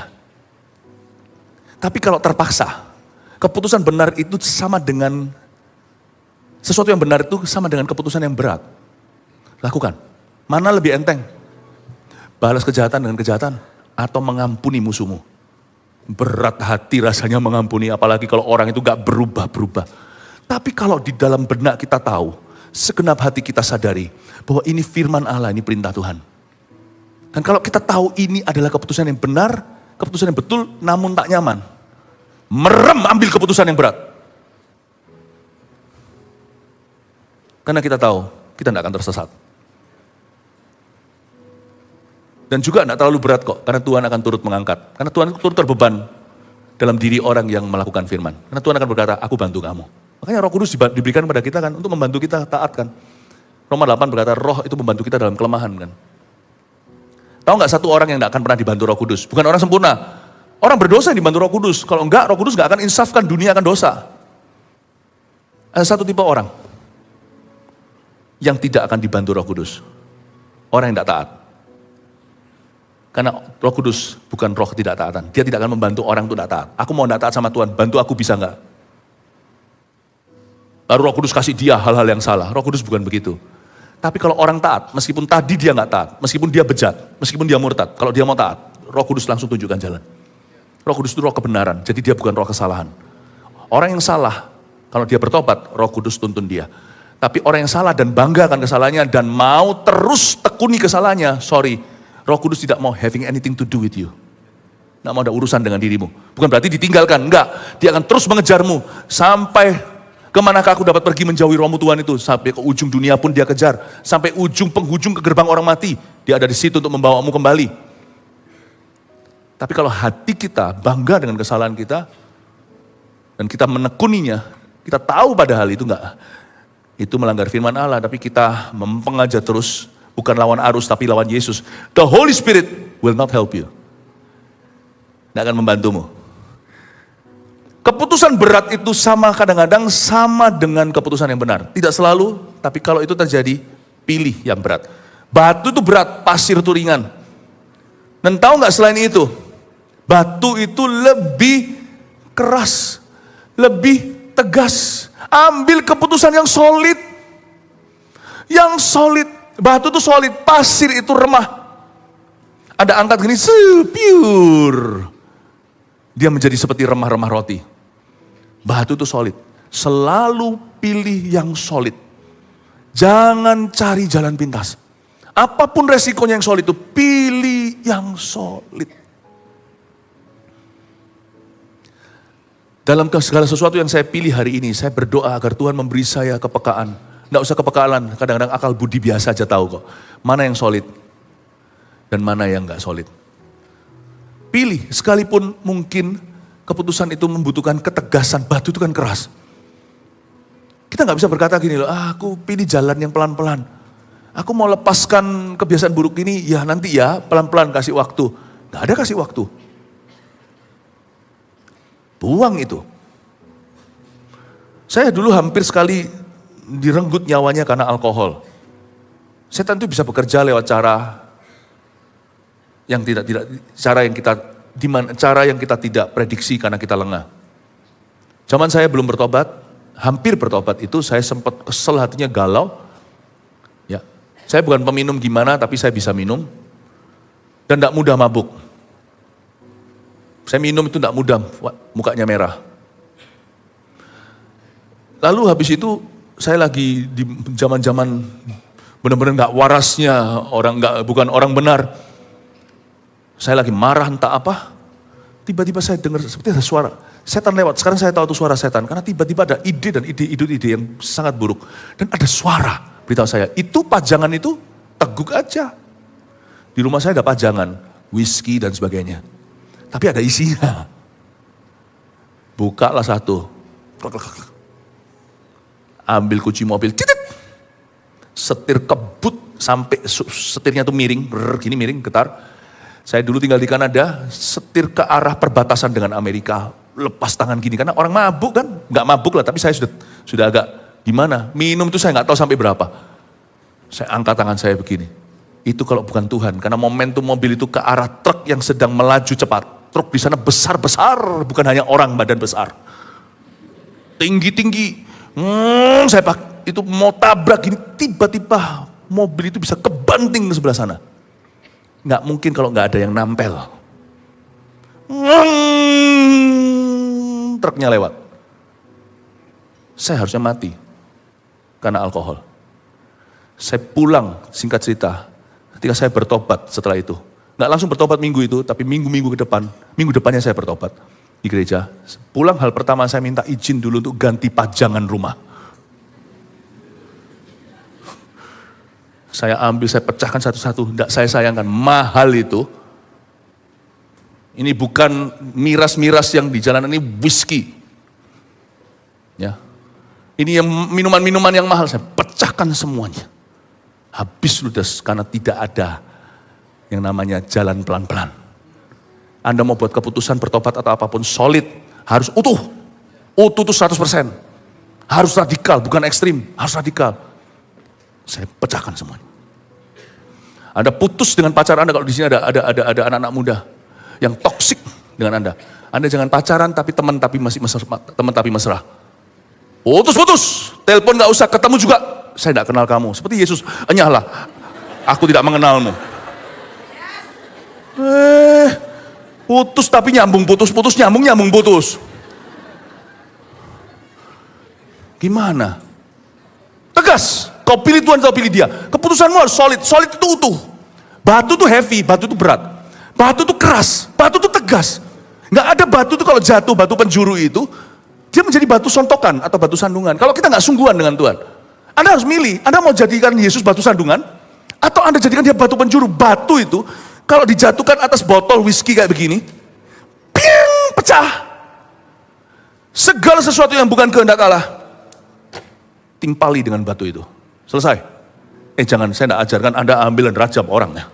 Speaker 1: Tapi kalau terpaksa, keputusan benar itu sama dengan, sesuatu yang benar itu sama dengan keputusan yang berat. Lakukan. Mana lebih enteng? Balas kejahatan dengan kejahatan atau mengampuni musuhmu? Berat hati rasanya mengampuni, apalagi kalau orang itu gak berubah-berubah. Tapi kalau di dalam benak kita tahu, segenap hati kita sadari bahwa ini firman Allah, ini perintah Tuhan. Dan kalau kita tahu ini adalah keputusan yang benar, keputusan yang betul namun tak nyaman. Merem ambil keputusan yang berat. Karena kita tahu kita tidak akan tersesat. Dan juga tidak terlalu berat kok, karena Tuhan akan turut mengangkat. Karena Tuhan turut terbeban dalam diri orang yang melakukan firman. Karena Tuhan akan berkata, aku bantu kamu. Makanya Roh Kudus diberikan kepada kita kan, untuk membantu kita taat kan. Roma 8 berkata, roh itu membantu kita dalam kelemahan kan. Tahu nggak satu orang yang tidak akan pernah dibantu Roh Kudus? Bukan orang sempurna. Orang berdosa yang dibantu Roh Kudus. Kalau enggak, Roh Kudus nggak akan insafkan dunia akan dosa. Ada satu tipe orang yang tidak akan dibantu Roh Kudus. Orang yang tidak taat. Karena Roh Kudus bukan roh ketidaktaatan. Dia tidak akan membantu orang untuk tidak taat. Aku mau tidak taat sama Tuhan, bantu aku bisa nggak? Lalu Roh Kudus kasih dia hal-hal yang salah. Roh Kudus bukan begitu. Tapi kalau orang taat, meskipun tadi dia nggak taat, meskipun dia bejat, meskipun dia murtad, kalau dia mau taat, Roh Kudus langsung tunjukkan jalan. Roh Kudus itu roh kebenaran, jadi dia bukan roh kesalahan. Orang yang salah, kalau dia bertobat, Roh Kudus tuntun dia. Tapi orang yang salah dan bangga akan kesalahannya dan mau terus tekuni kesalahannya, sorry, Roh Kudus tidak mau having anything to do with you. Tidak mau ada urusan dengan dirimu. Bukan berarti ditinggalkan, enggak. Dia akan terus mengejarmu sampai kemanakah aku dapat pergi menjauhi rohmu Tuhan itu. Sampai ke ujung dunia pun dia kejar. Sampai penghujung ke gerbang orang mati. Dia ada di situ untuk membawamu kembali. Tapi kalau hati kita bangga dengan kesalahan kita, dan kita menekuninya, kita tahu pada hal itu enggak. Itu melanggar firman Allah, tapi kita mempeng aja terus. Bukan lawan arus, tapi lawan Yesus. The Holy Spirit will not help you. Tidak akan membantumu. Keputusan berat itu kadang-kadang sama dengan keputusan yang benar. Tidak selalu, tapi kalau itu terjadi, pilih yang berat. Batu itu berat, pasir itu ringan. Dan tahu nggak selain itu, batu itu lebih keras, lebih tegas. Ambil keputusan yang solid. Yang solid. Batu itu solid, pasir itu remah. Ada angkat gini, pure. Dia menjadi seperti remah-remah roti. Batu itu solid. Selalu pilih yang solid. Jangan cari jalan pintas. Apapun resikonya yang solid itu, pilih yang solid. Dalam segala sesuatu yang saya pilih hari ini, saya berdoa agar Tuhan memberi saya kepekaan. Nggak usah kepekaan, kadang-kadang akal budi biasa aja tahu kok. Mana yang solid dan mana yang nggak solid. Pilih, sekalipun mungkin keputusan itu membutuhkan ketegasan, batu itu kan keras. Kita nggak bisa berkata gini loh, aku pilih jalan yang pelan-pelan. Aku mau lepaskan kebiasaan buruk ini, ya nanti ya pelan-pelan kasih waktu. Nggak ada kasih waktu. Buang itu. Saya dulu hampir sekali direnggut nyawanya karena alkohol. Setan itu bisa bekerja lewat cara yang cara yang kita tidak prediksi karena kita lengah. Zaman saya belum bertobat, hampir bertobat itu saya sempat kesel hatinya, galau. Ya, saya bukan peminum gimana, tapi saya bisa minum dan tidak mudah mabuk. Saya minum itu tidak mudah, mukanya merah. Lalu habis itu saya lagi di zaman-zaman benar-benar nggak warasnya, bukan orang benar. Saya lagi marah entah apa, tiba-tiba saya dengar seperti ada suara. Setan lewat, sekarang saya tahu itu suara setan. Karena tiba-tiba ada ide dan ide-ide yang sangat buruk. Dan ada suara, beritahu saya, itu pajangan itu teguk aja. Di rumah saya ada pajangan, whisky dan sebagainya. Tapi ada isinya. Bukalah satu. Ambil kunci mobil, titit. setir kebut sampai setirnya tuh miring, gini miring, getar. Saya dulu tinggal di Kanada, setir ke arah perbatasan dengan Amerika, lepas tangan gini, karena orang mabuk kan, nggak mabuk lah, tapi saya sudah agak gimana, minum itu saya nggak tahu sampai berapa. Saya angkat tangan saya begini, itu kalau bukan Tuhan, karena momentum mobil itu ke arah truk yang sedang melaju cepat. Truk di sana besar-besar, bukan hanya orang badan besar. Tinggi-tinggi, saya itu mau tabrak gini, tiba-tiba mobil itu bisa kebanting ke sebelah sana. Nggak mungkin kalau nggak ada yang nampel. Truknya lewat. Saya harusnya mati karena alkohol. Saya pulang, singkat cerita, ketika saya bertobat setelah itu. Nggak langsung bertobat minggu itu, tapi minggu depannya saya bertobat di gereja. Pulang hal pertama saya minta izin dulu untuk ganti pajangan rumah. Saya ambil, saya pecahkan satu-satu. Tidak saya sayangkan, mahal itu. Ini bukan miras-miras yang di jalanan, ini whisky. Ya. Ini yang minuman-minuman yang mahal, saya pecahkan semuanya. Habis ludes karena tidak ada yang namanya jalan pelan-pelan. Anda mau buat keputusan bertobat atau apapun, solid, harus utuh. Utuh itu 100%. Harus radikal, bukan ekstrim, harus radikal. Saya pecahkan semuanya. Anda putus dengan pacar Anda, kalau di sini ada anak-anak muda yang toksik dengan Anda. Anda jangan pacaran tapi teman tapi mesra. Putus. Telepon nggak usah, ketemu juga. Saya tidak kenal kamu. Seperti Yesus, enyahlah. Aku tidak mengenalmu. Putus tapi nyambung putus. Gimana? Tegas. Kau pilih Tuhan atau pilih dia. Keputusanmu harus solid. Solid itu utuh. Batu itu heavy, batu itu berat. Batu itu keras, batu itu tegas. Nggak ada batu itu kalau jatuh, batu penjuru itu, dia menjadi batu sontokan atau batu sandungan. Kalau kita nggak sungguhan dengan Tuhan. Anda harus milih, Anda mau jadikan Yesus batu sandungan, atau Anda jadikan dia batu penjuru. Batu itu, kalau dijatuhkan atas botol whisky kayak begini, piang, pecah. Segala sesuatu yang bukan kehendak Allah, timpali dengan batu itu. Selesai. Jangan, saya tidak ajarkan Anda ambil dan rajam orangnya.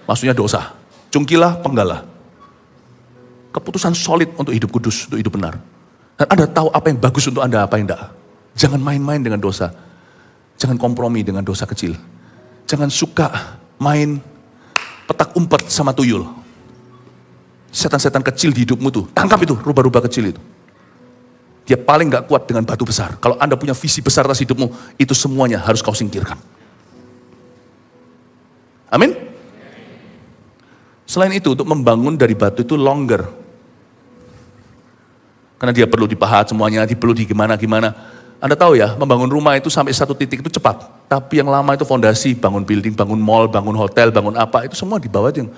Speaker 1: Maksudnya dosa. Cungkilah, penggalah. Keputusan solid untuk hidup kudus, untuk hidup benar. Dan Anda tahu apa yang bagus untuk Anda, apa yang tidak. Jangan main-main dengan dosa. Jangan kompromi dengan dosa kecil. Jangan suka main petak umpet sama tuyul. Setan-setan kecil di hidupmu tuh, tangkap itu, rubah-rubah kecil itu. Dia paling gak kuat dengan batu besar. Kalau Anda punya visi besar atas hidupmu, itu semuanya harus kau singkirkan. Amin? Selain itu, untuk membangun dari batu itu longer. Karena dia perlu dipahat semuanya, dia perlu di gimana-gimana. Anda tahu ya, membangun rumah itu sampai satu titik itu cepat. Tapi yang lama itu fondasi, bangun building, bangun mall, bangun hotel, bangun apa, itu semua di bawah itu.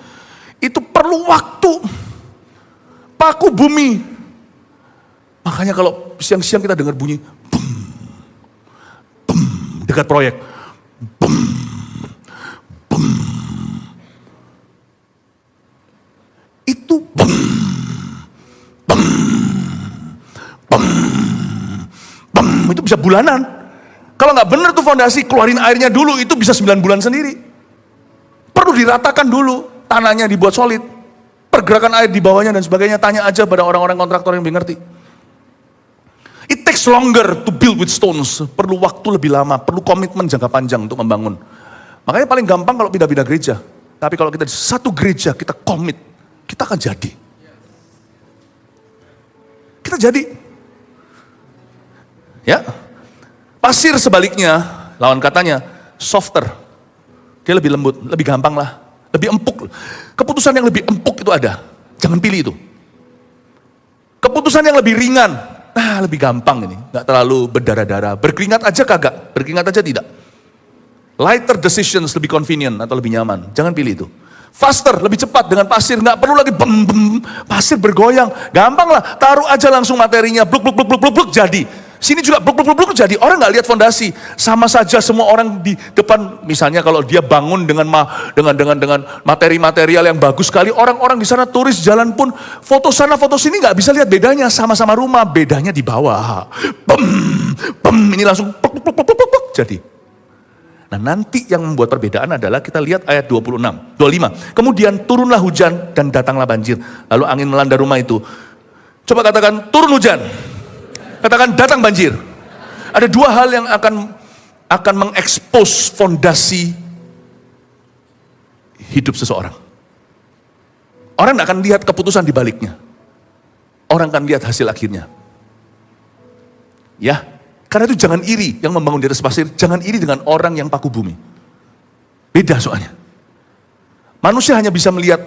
Speaker 1: Itu perlu waktu. Paku bumi. Makanya kalau siang-siang kita dengar bunyi, bum, bum, dekat proyek, bum, bum, itu bum, bum, bum, bum, itu bisa bulanan. Kalau nggak benar tuh fondasi, keluarin airnya dulu, itu bisa 9 bulan sendiri. Perlu diratakan dulu, tanahnya dibuat solid, pergerakan air di bawahnya dan sebagainya. Tanya aja pada orang-orang kontraktor yang lebih ngerti. It takes longer to build with stones. Perlu waktu lebih lama, perlu komitmen jangka panjang untuk membangun. Makanya paling gampang kalau pindah-pindah gereja. Tapi kalau kita di satu gereja, kita komit, kita akan jadi. Kita jadi. Ya. Pasir sebaliknya, lawan katanya, softer. Dia lebih lembut, lebih gampang lah. Lebih empuk. Keputusan yang lebih empuk itu ada. Jangan pilih itu. Keputusan yang lebih ringan. Nah, lebih gampang ini, nggak terlalu berdarah-darah. Berkeringat aja kagak, berkeringat aja tidak. Lighter decisions lebih convenient atau lebih nyaman. Jangan pilih itu. Faster, lebih cepat dengan pasir, nggak perlu lagi pasir bergoyang. Gampang lah, taruh aja langsung materinya, bluk, jadi. Sini juga bluk jadi. Orang nggak lihat fondasi. Sama saja semua orang di depan, misalnya kalau dia bangun dengan materi-material yang bagus sekali, orang-orang di sana turis jalan pun foto sana foto sini nggak bisa lihat bedanya, sama-sama rumah, bedanya di bawah. Ini langsung bluk, jadi. Nah nanti yang membuat perbedaan adalah kita lihat ayat 25. Kemudian turunlah hujan dan datanglah banjir. Lalu angin melanda rumah itu. Coba katakan turun hujan. Katakan datang banjir. Ada dua hal yang akan mengekspos fondasi hidup seseorang. Orang tidak akan lihat keputusan di baliknya. Orang akan lihat hasil akhirnya. Ya. Karena itu jangan iri yang membangun di atas pasir, jangan iri dengan orang yang paku bumi. Beda soalnya. Manusia hanya bisa melihat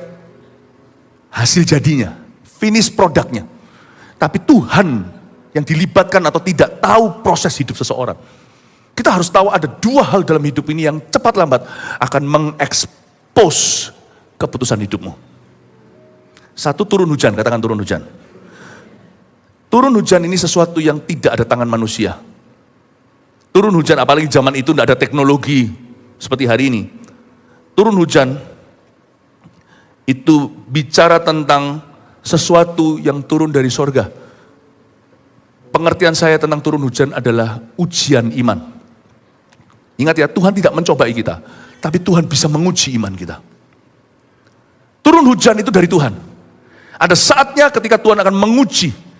Speaker 1: hasil jadinya, finish produknya. Tapi Tuhan yang dilibatkan atau tidak tahu proses hidup seseorang. Kita harus tahu ada dua hal dalam hidup ini yang cepat lambat akan mengekspos keputusan hidupmu. Satu, turun hujan, katakan turun hujan. Turun hujan ini sesuatu yang tidak ada tangan manusia. Turun hujan, apalagi zaman itu tidak ada teknologi seperti hari ini. Turun hujan itu bicara tentang sesuatu yang turun dari sorga. Pengertian saya tentang turun hujan adalah ujian iman. Ingat ya, Tuhan tidak mencobai kita, tapi Tuhan bisa menguji iman kita. Turun hujan itu dari Tuhan. Ada saatnya ketika Tuhan akan menguji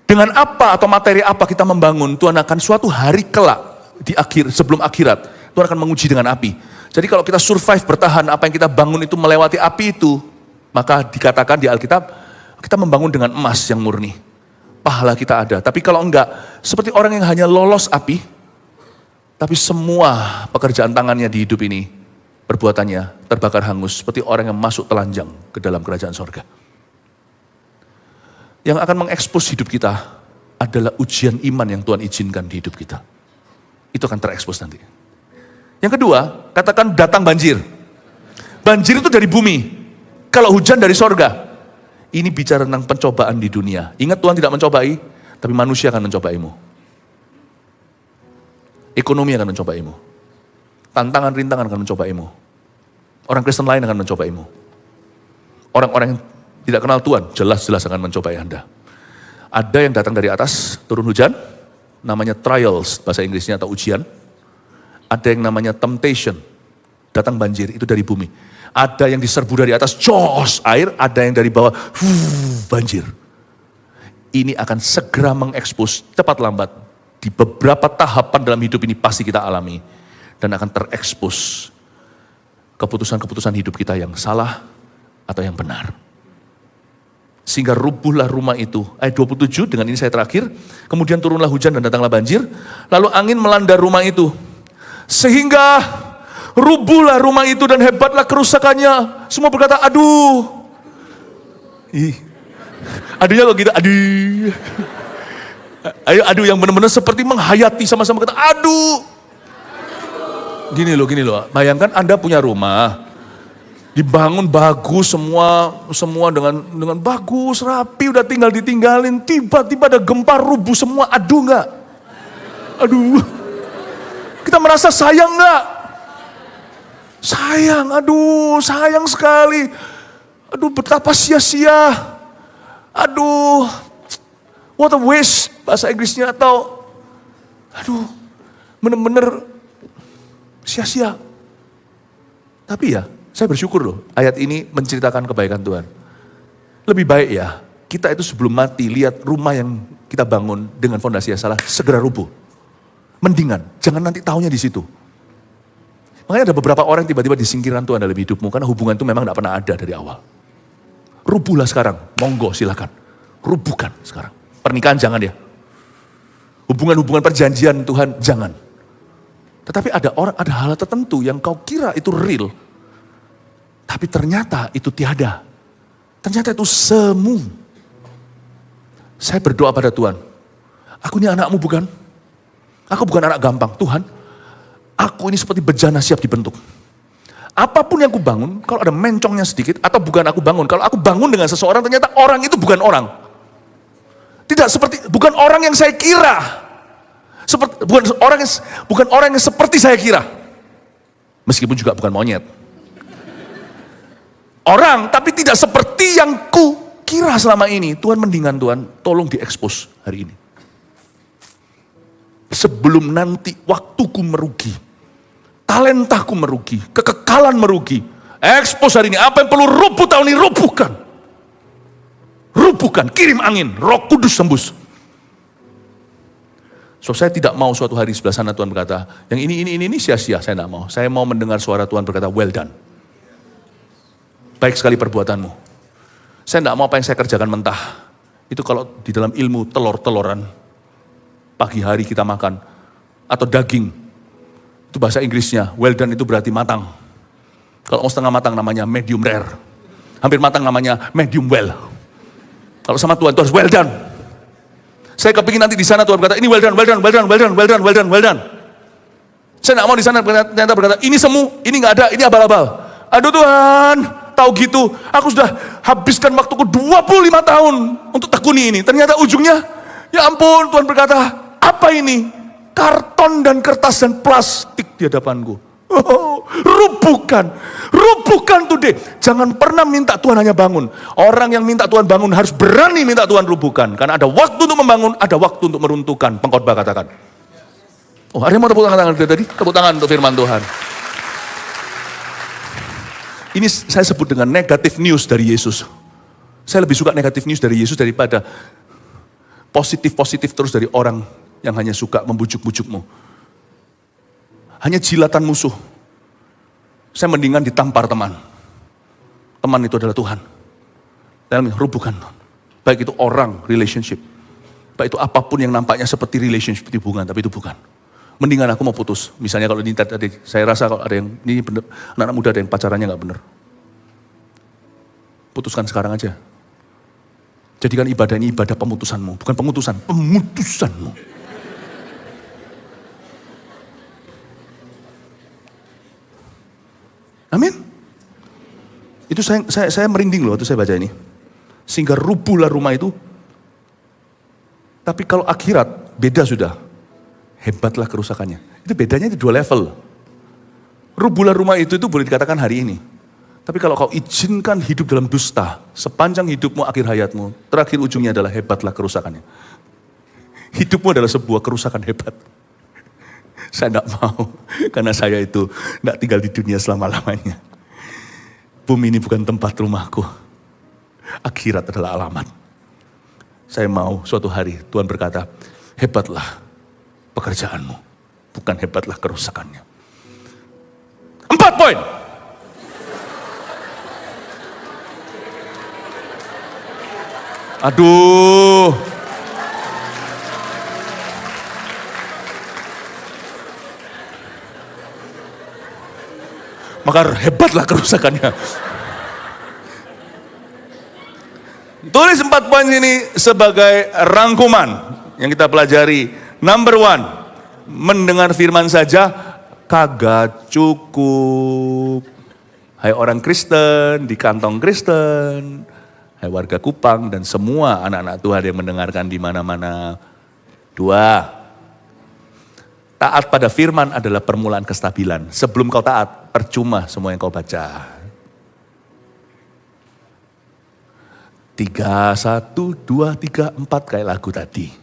Speaker 1: dengan apa atau materi apa kita membangun, Tuhan akan suatu hari kelak di akhir sebelum akhirat, Tuhan akan menguji dengan api. Jadi kalau kita survive bertahan, apa yang kita bangun itu melewati api itu, maka dikatakan di Alkitab, kita membangun dengan emas yang murni. Pahala kita ada. Tapi kalau enggak, seperti orang yang hanya lolos api, tapi semua pekerjaan tangannya di hidup ini, perbuatannya terbakar hangus, seperti orang yang masuk telanjang ke dalam kerajaan sorga. Yang akan mengekspos hidup kita adalah ujian iman yang Tuhan izinkan di hidup kita. Itu akan terekspos nanti. Yang kedua, katakan datang banjir. Banjir itu dari bumi. Kalau hujan dari sorga. Ini bicara tentang pencobaan di dunia. Ingat Tuhan tidak mencobai, tapi manusia akan mencobaimu. Ekonomi akan mencobaimu. Tantangan rintangan akan mencobaimu. Orang Kristen lain akan mencobaimu. Orang-orang yang tidak kenal Tuhan, jelas-jelas akan mencobai Anda. Ada yang datang dari atas, turun hujan, namanya trials, bahasa Inggrisnya atau ujian. Ada yang namanya temptation, datang banjir, itu dari bumi. Ada yang diserbu dari atas, jos, air, ada yang dari bawah, banjir. Ini akan segera mengekspos, cepat lambat, di beberapa tahapan dalam hidup ini pasti kita alami. Dan akan terekspos keputusan-keputusan hidup kita yang salah atau yang benar. Sehingga rubuhlah rumah itu. Ayat 27, dengan ini saya terakhir. Kemudian turunlah hujan dan datanglah banjir. Lalu angin melanda rumah itu. Sehingga rubuhlah rumah itu dan hebatlah kerusakannya. Semua berkata, aduh. Aduhnya kok gitu, aduh. Ayo aduh yang benar-benar seperti menghayati sama-sama kata, aduh. Gini loh. Bayangkan Anda punya rumah. Dibangun bagus semua dengan bagus, rapi, udah tinggal ditinggalin, tiba-tiba ada gempa rubuh semua, aduh enggak? Aduh. Kita merasa sayang enggak? Sayang, aduh, sayang sekali. Aduh, betapa sia-sia. Aduh. What a waste bahasa Inggrisnya, atau aduh, bener-bener sia-sia. Tapi ya, saya bersyukur loh, ayat ini menceritakan kebaikan Tuhan. Lebih baik ya, kita itu sebelum mati, lihat rumah yang kita bangun dengan fondasi yang salah, segera rubuh. Mendingan, jangan nanti taunya di situ. Makanya ada beberapa orang yang tiba-tiba disingkirkan Tuhan dalam hidupmu, karena hubungan itu memang tidak pernah ada dari awal. Rubuhlah sekarang, monggo silakan. Rubuhkan sekarang. Pernikahan jangan ya. Hubungan-hubungan perjanjian Tuhan, jangan. Tetapi ada hal tertentu yang kau kira itu real, tapi ternyata itu tiada. Ternyata itu semu. Saya berdoa pada Tuhan. Aku ini anakmu bukan? Aku bukan anak gampang. Tuhan, aku ini seperti bejana siap dibentuk. Apapun yang aku bangun, kalau ada mencongnya sedikit, atau bukan aku bangun. Kalau aku bangun dengan seseorang, ternyata orang itu bukan orang. Bukan orang yang saya kira. Bukan orang yang seperti saya kira. Meskipun juga bukan monyet. Orang, tapi tidak seperti yang ku kira selama ini. Tuhan mendingan Tuhan, tolong diekspos hari ini. Sebelum nanti waktuku merugi. talentaku merugi, kekekalan merugi. Expose hari ini, apa yang perlu rubuh tahun ini, rubuhkan. Rubuhkan, kirim angin, Roh Kudus tembus. So saya tidak mau suatu hari sebelah sana Tuhan berkata, yang ini sia-sia, saya tidak mau. Saya mau mendengar suara Tuhan berkata, well done. Baik sekali perbuatanmu. Saya tidak mau apa yang saya kerjakan mentah. Itu kalau di dalam ilmu telur-teloran, pagi hari kita makan, atau daging. Itu bahasa Inggrisnya, well done itu berarti matang. Kalau mau setengah matang namanya medium rare. Hampir matang namanya medium well. Kalau sama Tuhan itu harus well done. Saya kepingin nanti di sana Tuhan berkata, ini well done, well done, well done, well done, well done, well done, well done. Saya tidak mau di sana ternyata berkata, ini semu, ini nggak ada, ini abal-abal. Aduh Tuhan, tahu gitu, aku sudah habiskan waktuku 25 tahun untuk tekuni ini. Ternyata ujungnya, ya ampun Tuhan berkata, apa ini? Karton dan kertas dan plastik di hadapanku. Oh, rubuhkan today. Jangan pernah minta Tuhan hanya bangun. Orang yang minta Tuhan bangun harus berani minta Tuhan rubuhkan. Karena ada waktu untuk membangun, ada waktu untuk meruntuhkan. Pengkhotbah katakan. Oh, ada yang mau tepuk tangan tadi? Tepuk tangan untuk firman Tuhan. Ini saya sebut dengan negative news dari Yesus. Saya lebih suka negative news dari Yesus daripada positif terus dari orang yang hanya suka membujuk-bujukmu. Hanya jilatan musuh. Saya mendingan ditampar teman. Teman itu adalah Tuhan. Dan rubuhkan. Baik itu orang, relationship. Baik itu apapun yang nampaknya seperti relationship, seperti hubungan, tapi itu bukan. Mendingan aku mau putus. Misalnya kalau ini tadi, saya rasa kalau ada yang, ini bener, anak-anak muda ada yang pacarannya gak bener. Putuskan sekarang aja. Jadikan ibadah ini ibadah pemutusanmu. Bukan pengutusan, pemutusanmu. Amin. Itu saya merinding loh waktu saya baca ini. Sehingga rubuhlah rumah itu. Tapi kalau akhirat, beda sudah. Hebatlah kerusakannya. Itu bedanya di 2 level. Rubuhlah rumah itu boleh dikatakan hari ini. Tapi kalau kau izinkan hidup dalam dusta, sepanjang hidupmu, akhir hayatmu, terakhir ujungnya adalah hebatlah kerusakannya. Hidupmu adalah sebuah kerusakan hebat. Saya tidak mau, karena saya itu tidak tinggal di dunia selama-lamanya. Bumi ini bukan tempat rumahku. Akhirat adalah alamat. Saya mau suatu hari Tuhan berkata, hebatlah pekerjaanmu, bukan hebatlah kerusakannya. 4 poin. Aduh. Maka hebatlah kerusakannya. Tulis 4 poin ini sebagai rangkuman yang kita pelajari. Number 1, mendengar firman saja kagak cukup. Hai orang Kristen, di kantong Kristen, hai warga Kupang dan semua anak-anak Tuhan yang mendengarkan di mana-mana. 2, taat pada firman adalah permulaan kestabilan. Sebelum kau taat, percuma semua yang kau baca. 3, 1, 2, 3, 4 kayak lagu tadi.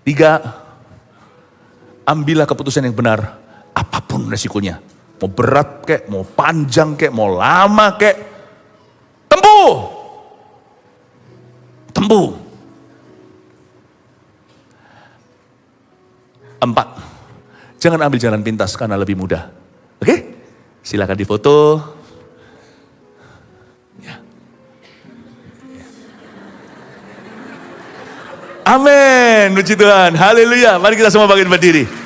Speaker 1: 3, ambillah keputusan yang benar, apapun resikonya. Mau berat kek, mau panjang kek, mau lama kek. Tempuh. 4, jangan ambil jalan pintas karena lebih mudah. Oke? Silakan difoto. Ya. Amin. Puji Tuhan. Haleluya. Mari kita semua bangkit berdiri.